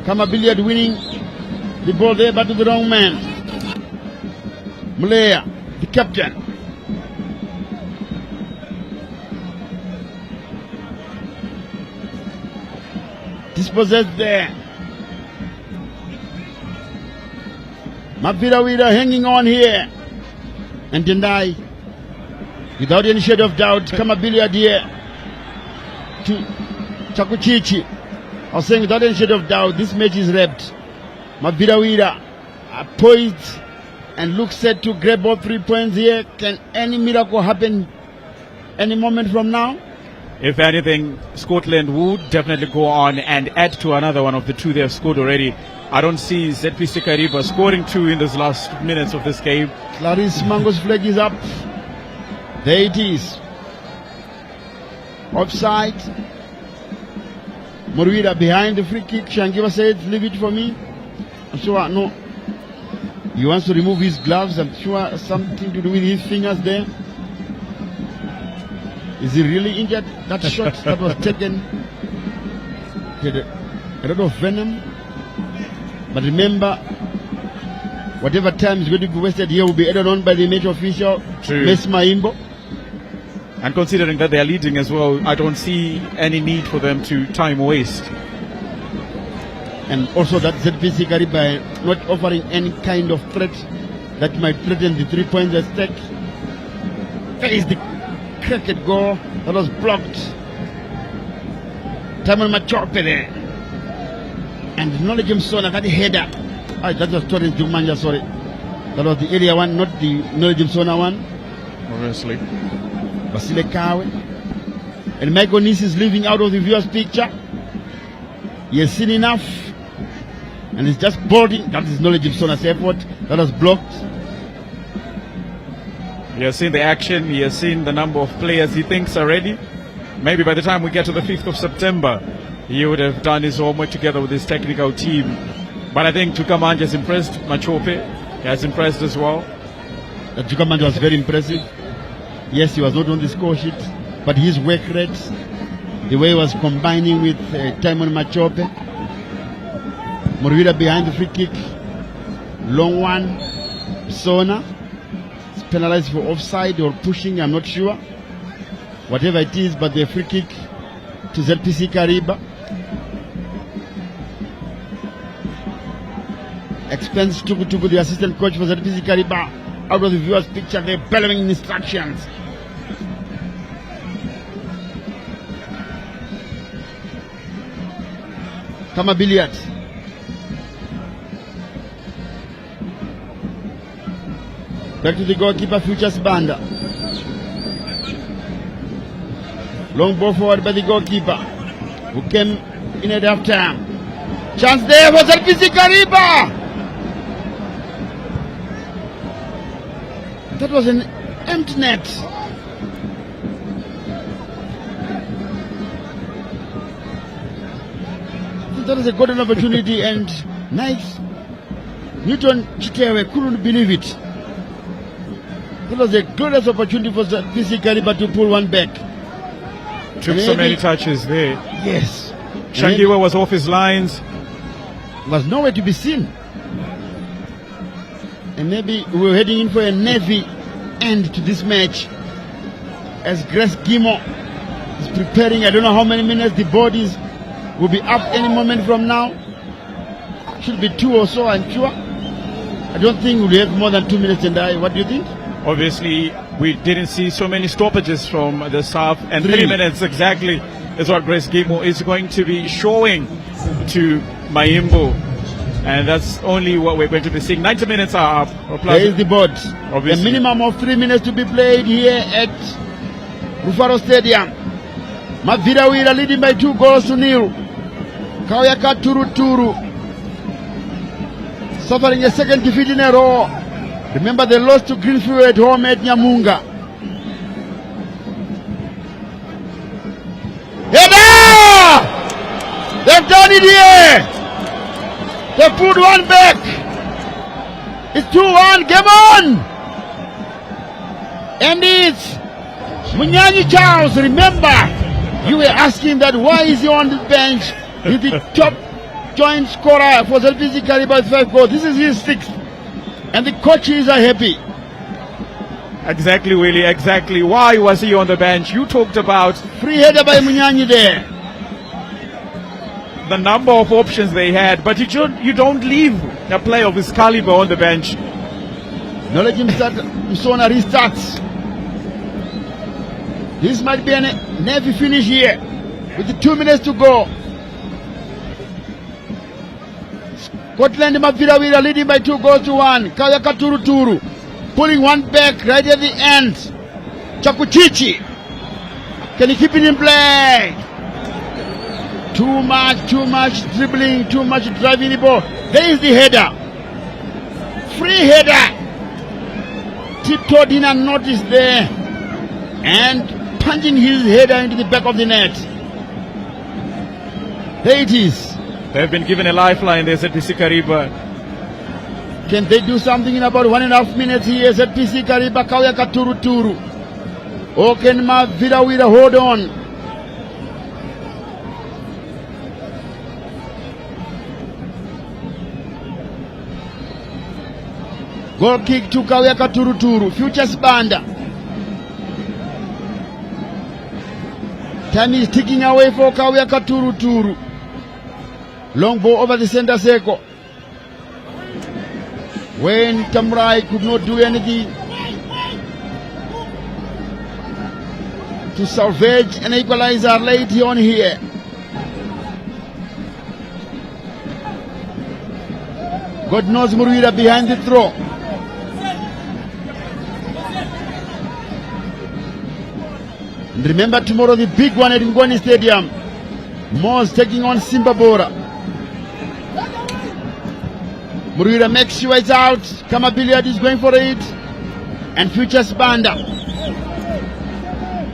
Kama Billiard winning the ball there, but to the wrong man. Mulea, the captain. Dispossessed there. Mapira Wida hanging on here. And Tendai, without any shade of doubt, Kama Billiard here to Chakuchichi. I was saying without any shade of doubt, this match is wrapped. Mapira Wida poised and looks set to grab all 3 points here. Can any miracle happen any moment from now? If anything, Scotland would definitely go on and add to another one of the 2 they have scored already. I don't see ZPC Kariba scoring 2 in this last minutes of this game. Clarice Mango's flag is up. There it is. Offside. Murwira behind the free kick. Shangiva said, leave it for me. I'm sure, no. He wants to remove his gloves. I'm sure something to do with his fingers there. Is he really injured? That shot that was taken had a lot of venom. But remember, whatever time is going to be wasted here will be added on by the match official, Messi Maimbo. And considering that they are leading as well, I don't see any need for them to time waste. And also that ZPC Kariba not offering any kind of threat that might threaten the 3 points at stake. There is the cricket goal that was blocked. Tamil Machope there. And Knowledge Msona, that header. That was Torres Jumanja, sorry. That was the area one, not the Knowledge Msona one. Obviously. Basile Kawe. And Michael Nis is leaving out of the viewer's picture. He has seen enough. And he's just boarding. That is Knowledge Msona's effort. That was blocked. He has seen the action. He has seen the number of players he thinks are ready. Maybe by the time we get to the 5th of September, he would have done his homework together with his technical team. But I think Tukamanja has impressed. Machope has impressed as well. Tukamanja was very impressive. Yes, he was not on the score sheet, but his work rate, the way he was combining with Timon Machope. Murwira behind the free kick. Long one. Sona. It's penalized for offside or pushing, I'm not sure. Whatever it is, but the free kick to ZPC Kariba. Expense to the assistant coach for ZPC Kariba. Out of the viewer's picture, they're bellowing instructions. kama billiards. Back to the goalkeeper, Futures Banda. Long ball forward by the goalkeeper, who came in at half time. Chance there for ZPC Kariba. That was an empty net. That was a golden opportunity, and nice. Newton Chitewe couldn't believe it. That was a glorious opportunity for ZPC Kariba to pull one back. Took so many touches there. Yes. Shangiwa was off his lines. Was nowhere to be seen. And maybe we were heading in for a nervy end to this match as Grace Gimo is preparing. I don't know how many minutes. The bodies will be up any moment from now. Should be 2 or so, I'm sure. I don't think we'll have more than 2 minutes. And what do you think? Obviously, we didn't see so many stoppages from the south, and 3 minutes exactly is what Grace Gimo is going to be showing to Mayimbo. And that's only what we're going to be seeing. 90 minutes are up. There is the board. Obviously. A minimum of 3 minutes to be played here at Rufaro Stadium. Mavira Wira leading by 2 goals to 0. Kauyaka Turu suffering a second defeat in a row. Remember, they lost to Greenfield at home at Nyamunga. Header! They've done it here! They put one back. It's 2-1. Game on! And it's Munyanyi Charles. Remember, you were asking that why is he on the bench? He's the top joint scorer for ZPC Kariba with 5 goals. This is his 6th. And the coaches are happy. Exactly, Willie, exactly. Why was he on the bench? You talked about free header by Munyanyi there. The number of options they had, but you don't leave a player of his caliber on the bench. Now let him start. Msona restarts. This might be a nervy finish here with the 2 minutes to go. Scotland Mavirawira leading by 2 goals to 1. Kayaka Turu pulling one back right at the end. Chakuchichi, can he keep it in play? Too much dribbling, too much driving the ball. There is the header. Free header. Tiptoed in and noticed there. And punching his header into the back of the net. There it is. They've been given a lifeline there, ZPC Kariba. Can they do something in about 1.5 minutes here? ZPC Kariba Kauyaka Turu. Or can Mavirawira hold on? Goal kick to Kauyaka Turu. Futures Banda. Time is ticking away for Kauyaka Turu. Long ball over the center circle. When Tamrai could not do anything to salvage an equalizer late on here. God knows Muruira behind the throw. And remember tomorrow the big one at Ngoni Stadium. Moz taking on Simba Bora. Muruira makes sure it's out. Kama Billiard is going for it. And Futures Banda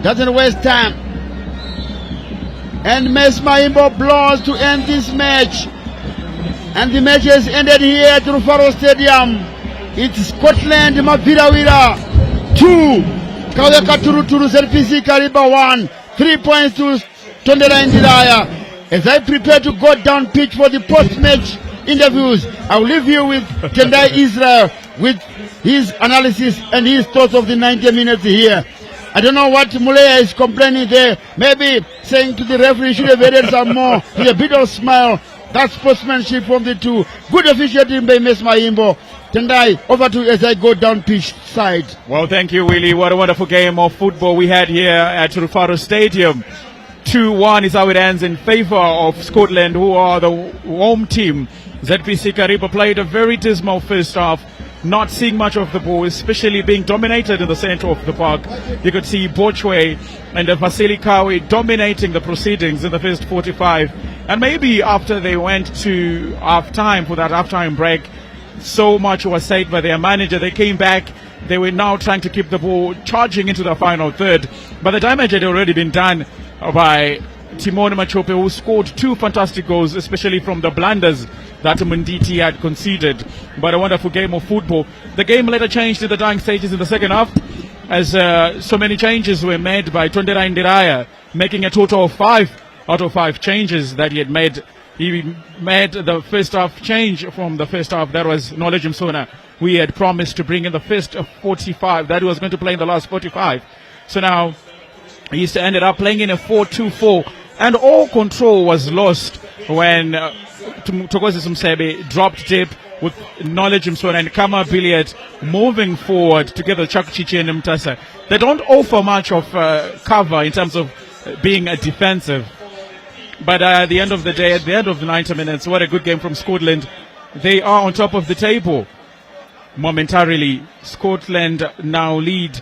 doesn't waste time. And Mes Maimbo blows to end this match. And the match has ended here at Rufaro Stadium. It's Scotland Mavirawira 2. Kauyaka Turu ZPC Kariba 1. 3 points to Tondela Ndilaya. As I prepare to go down pitch for the post-match interviews, I'll leave you with Tendai Israel with his analysis and his thoughts of the 90 minutes here. I don't know what Mulea is complaining there. Maybe saying to the referee should have added some more. With a bit of smile. That's sportsmanship from the two. Good officiating by Mes Maimbo. Tendai, over to you as I go down pitch side. Well, thank you, Willie. What a wonderful game of football we had here at Rufaro Stadium. 2-1 is how it ends in favor of Scotland, who are the home team. ZPC Kariba played a very dismal first half, not seeing much of the ball, especially being dominated in the center of the park. You could see Bochwe and Vasily Kawi dominating the proceedings in the first 45. And maybe after they went to half-time, for that half-time break, so much was said by their manager. They came back. They were now trying to keep the ball charging into the final third. But the damage had already been done by Timon Machope, who scored 2 fantastic goals, especially from the blunders that Munditi had conceded. But a wonderful game of football. The game later changed in the dying stages in the second half, as so many changes were made by Tondera Ndiraya, making a total of 5 out of 5 changes that he had made. He made the first half change from the first half. That was Knowledge Msona. We had promised to bring in the first 45 that he was going to play in the last 45. So now he ended up playing in a 4-2-4, and all control was lost when Tokosi Sumsebe dropped deep with Knowledge Msona and Kama Billiard moving forward together with Chakuchichi and Mtasa. They don't offer much of cover in terms of being defensive. But at the end of the day, at the end of the 90 minutes, what a good game from Scotland. They are on top of the table. Momentarily, Scotland now lead.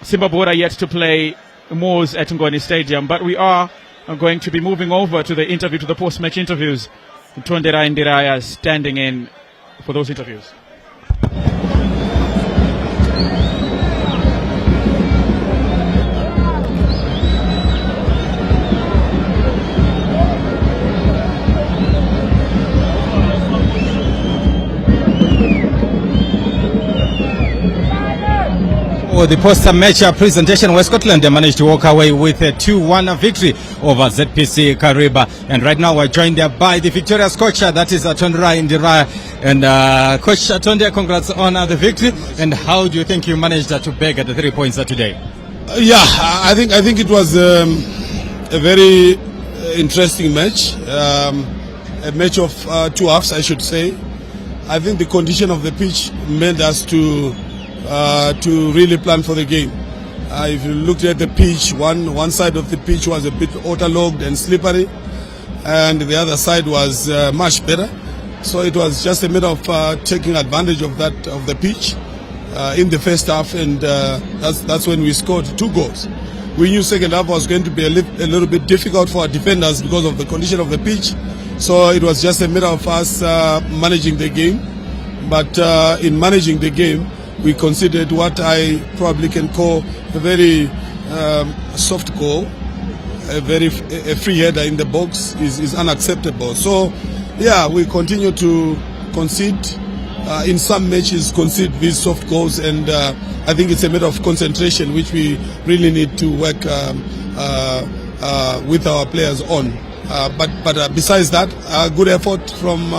Simbabora yet to play Moors at Ngoni Stadium. But we are going to be moving over to the post-match interviews. Tondera Ndiraya standing in for those interviews. The post-match presentation where Scotland managed to walk away with a 2-1 victory over ZPC Kariba. And right now we're joined by the victorious coach, that is Tondera Ndiraya. And Coach Tondera, congrats on the victory. And how do you think you managed to bag the 3 points today? I think it was a very interesting match, a match of 2 halves, I should say. I think the condition of the pitch made us to really plan for the game. If you looked at the pitch, one side of the pitch was a bit waterlogged and slippery, and the other side was much better. So it was just a matter of taking advantage of the pitch in the first half, and that's when we scored 2 goals. We knew second half was going to be a little bit difficult for our defenders because of the condition of the pitch. So it was just a matter of us managing the game. But in managing the game, we considered what I probably can call a very soft goal. A free header in the box is unacceptable. So, yeah, we continue to concede. In some matches, concede these soft goals, and I think it's a matter of concentration, which we really need to work with our players on. But besides that, good effort from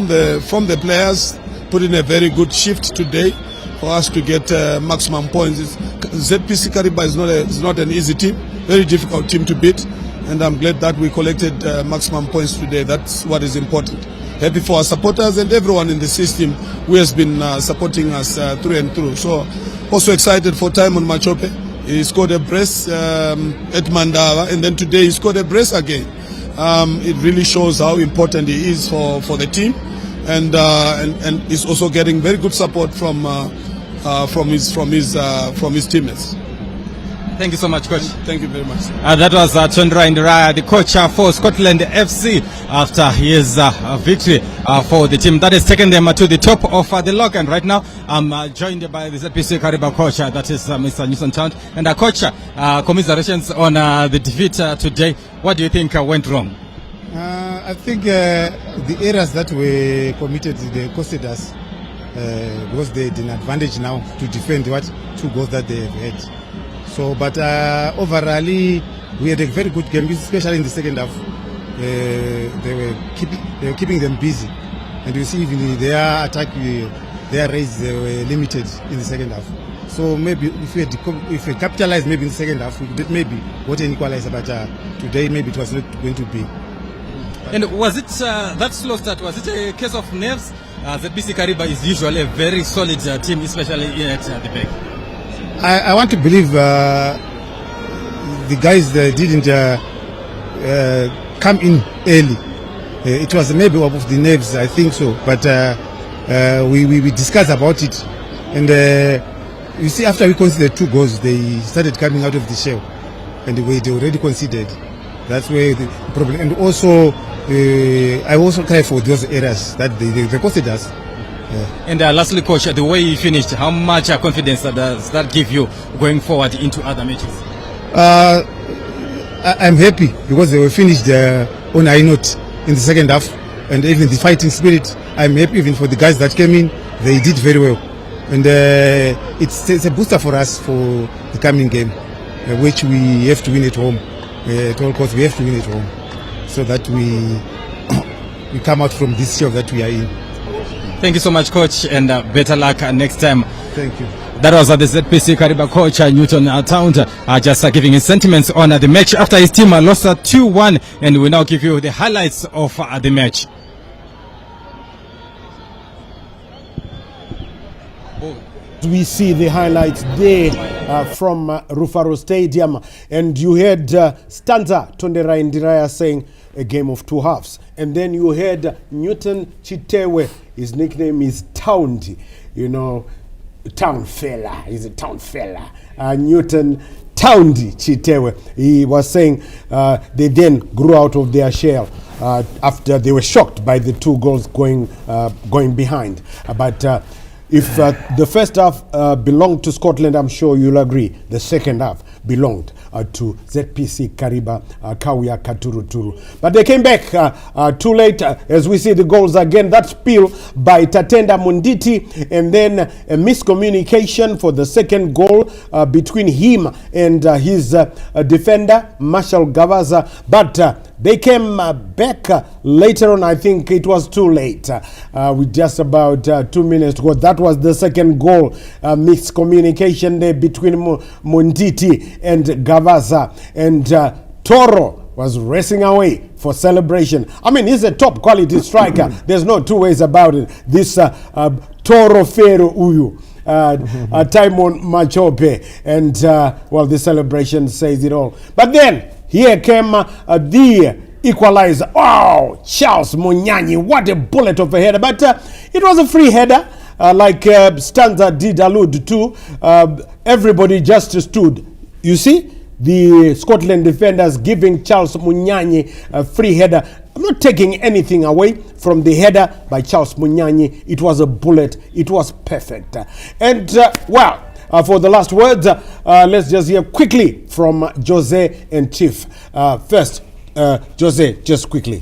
the players, put in a very good shift today for us to get maximum points. ZPC Kariba is not an easy team, very difficult team to beat, and I'm glad that we collected maximum points today. That's what is important. Happy for our supporters and everyone in the system who has been supporting us through and through. So also excited for Timon Machope. He scored a brace at Mandava, and then today he scored a brace again. It really shows how important he is for the team, and he's also getting very good support from his teammates. Thank you so much, Coach. Thank you very much. That was Tondera Ndiraya, the coach for Scotland FC, after his victory for the team that has taken them to the top of the log. And right now, I'm joined by the ZPC Kariba coach, that is Mr. Newson Town. And Coach, commiserations on the defeat today. What do you think went wrong? I think the errors that were committed, they costed us because they had an advantage now to defend 2 goals that they have had. So, but overall, we had a very good game, especially in the second half. They were keeping them busy, and you see even their attack, their raids, they were limited in the second half. So maybe if we capitalized maybe in the second half, we could maybe got an equalizer. But today maybe it was not going to be. And was it that slow start? Was it a case of nerves? ZPC Kariba is usually a very solid team, especially at the back. I want to believe the guys didn't come in early. It was maybe of the nerves, I think so. But we discussed about it, and you see, after we conceded 2 goals, they started coming out of the shell, and they already conceded. That's where the problem. And also, I also cry for those errors that they costed us. And lastly, coach, the way you finished, how much confidence does that give you going forward into other matches? I'm happy because they were finished on a high note in the second half, and even the fighting spirit. I'm happy even for the guys that came in. They did very well, and it's a booster for us for the coming game, which we have to win at home. At all costs, we have to win at home, so that we come out from this shell that we are in. Thank you so much, coach, and better luck next time. Thank you. That was the ZPC Kariba coach Newton Town just giving his sentiments on the match after his team lost 2-1, and we now give you the highlights of the match. We see the highlights there from Rufaro Stadium, and you heard Stanza Tondera Indiraya saying a game of 2 halves, and then you heard Newton Chitewe, his nickname is Towndi, you know, town fella, he's a town fella. Newton Towndi Chitewe, he was saying they then grew out of their shell after they were shocked by the 2 goals going behind. But if the first half belonged to Scotland, I'm sure you'll agree, the second half belonged to ZPC Kariba, Kawia Katuruturu. But they came back too late, as we see the goals again. That spill by Tatenda Munditi, and then a miscommunication for the second goal between him and his defender, Marshall Gavaza. But they came back later on. I think it was too late, with just about 2 minutes to go. That was the second goal, miscommunication there between Munditi and Gavaza. And Toro was racing away for celebration. I mean, he's a top quality striker. There's no 2 ways about it. This Toro Fero Uyu. Taimon Machope, and well, the celebration says it all. But then here came the equalizer. Oh, Charles Munyanyi, what a bullet of a header! But it was a free header, like Stanza did allude to. Everybody just stood. You see, the Scotland defenders giving Charles Munyanyi a free header. I'm not taking anything away from the header by Charles Munyanyi. It was a bullet. It was perfect. And, well, for the last words, let's just hear quickly from Jose and Chief. First, Jose, just quickly.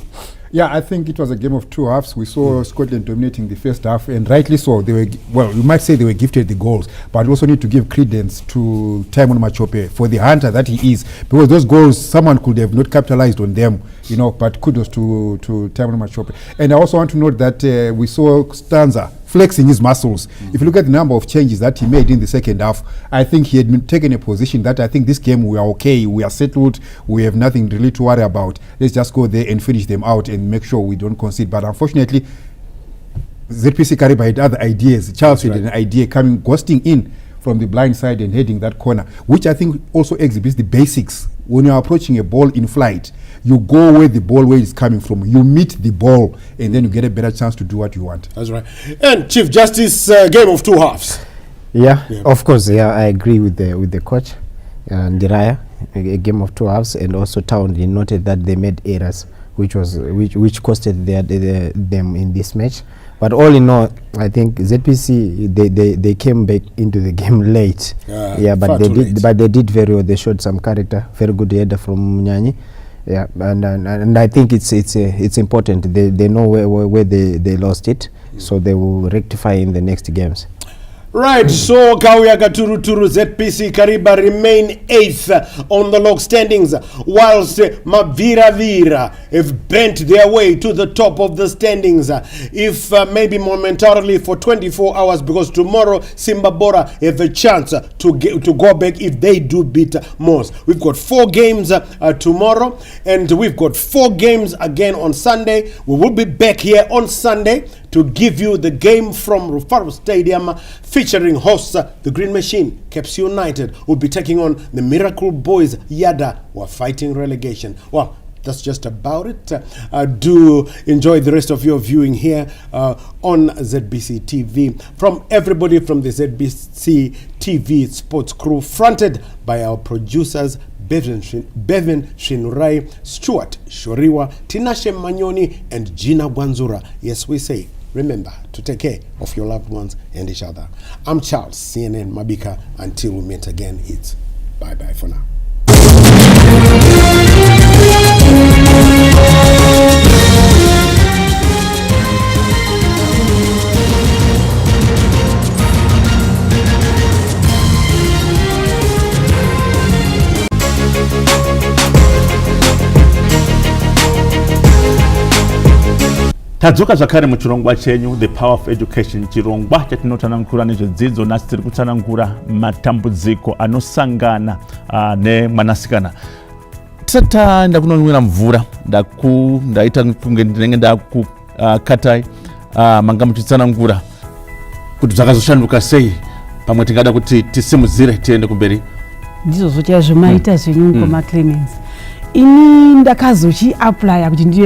Yeah, I think it was a game of 2 halves. We saw Scotland dominating the first half, and rightly so. They were, well, you might say they were gifted the goals, but we also need to give credence to Taimon Machope for the hunter that he is, because those goals, someone could have not capitalized on them, you know, but kudos to Taimon Machope. And I also want to note that we saw Stanza flexing his muscles. If you look at the number of changes that he made in the second half, I think he had been taken a position that I think this game we are okay, we are settled, we have nothing really to worry about. Let's just go there and finish them out and make sure we don't concede. But unfortunately, ZPC Kariba had other ideas. Charles had an idea coming, ghosting in from the blind side and heading that corner, which I think also exhibits the basics. When you're approaching a ball in flight, you go where the ball is coming from, you meet the ball, and then you get a better chance to do what you want. That's right. And Chief Justice, game of 2 halves. Yeah, of course. Yeah, I agree with the coach, Ndiraya. A game of 2 halves, and also Town noted that they made errors, which costed them in this match. But all in all, I think ZPC they came back into the game late. But they did very well. They showed some character. Very good header from Munyanyi. Yeah, and I think it's important. They know where they lost it, so they will rectify in the next games. Right, so Kawia Gaturuturu ZPC Kariba remain 8th on the log standings, whilst Mavira Vira have bent their way to the top of the standings, if maybe momentarily for 24 hours, because tomorrow Simba Bora have a chance to go back if they do beat Mons. We've got 4 games tomorrow, and we've got 4 games again on Sunday. We will be back here on Sunday to give you the game from Rufaro Stadium featuring hosts the Green Machine. Caps United will be taking on the Miracle Boys. Yada were fighting relegation. Well, that's just about it. Do enjoy the rest of your viewing here on ZBC TV. From everybody from the ZBC TV sports crew, fronted by our producers Bevan Shinurai, Stuart Shoriwa, Tinashe Manyoni, and Gina Gwanzura. Yes, we say, remember to take care of your loved ones and each other. I'm Charles, CNN Mabika. Until we meet again, it's bye-bye for now. Tadzuka zvakare muchirongwa chenyu The Power of Education, chirongwa chatinotanangura nezvedzidzo nasi tiri kutanangura matambudziko anosangana nemwanasikana. Tisati taenda kunonwira mvura ndaita kunge ndinenge ndakukatai manga muchitsanangura kuti zvakazoshanduka sei pamwe tingada kuti tisimudzire tiende kumberi. Ndizvo zvoita zvomaita zvenyu ngoma Clemens. Ini ndakazochi apply kuti ndiye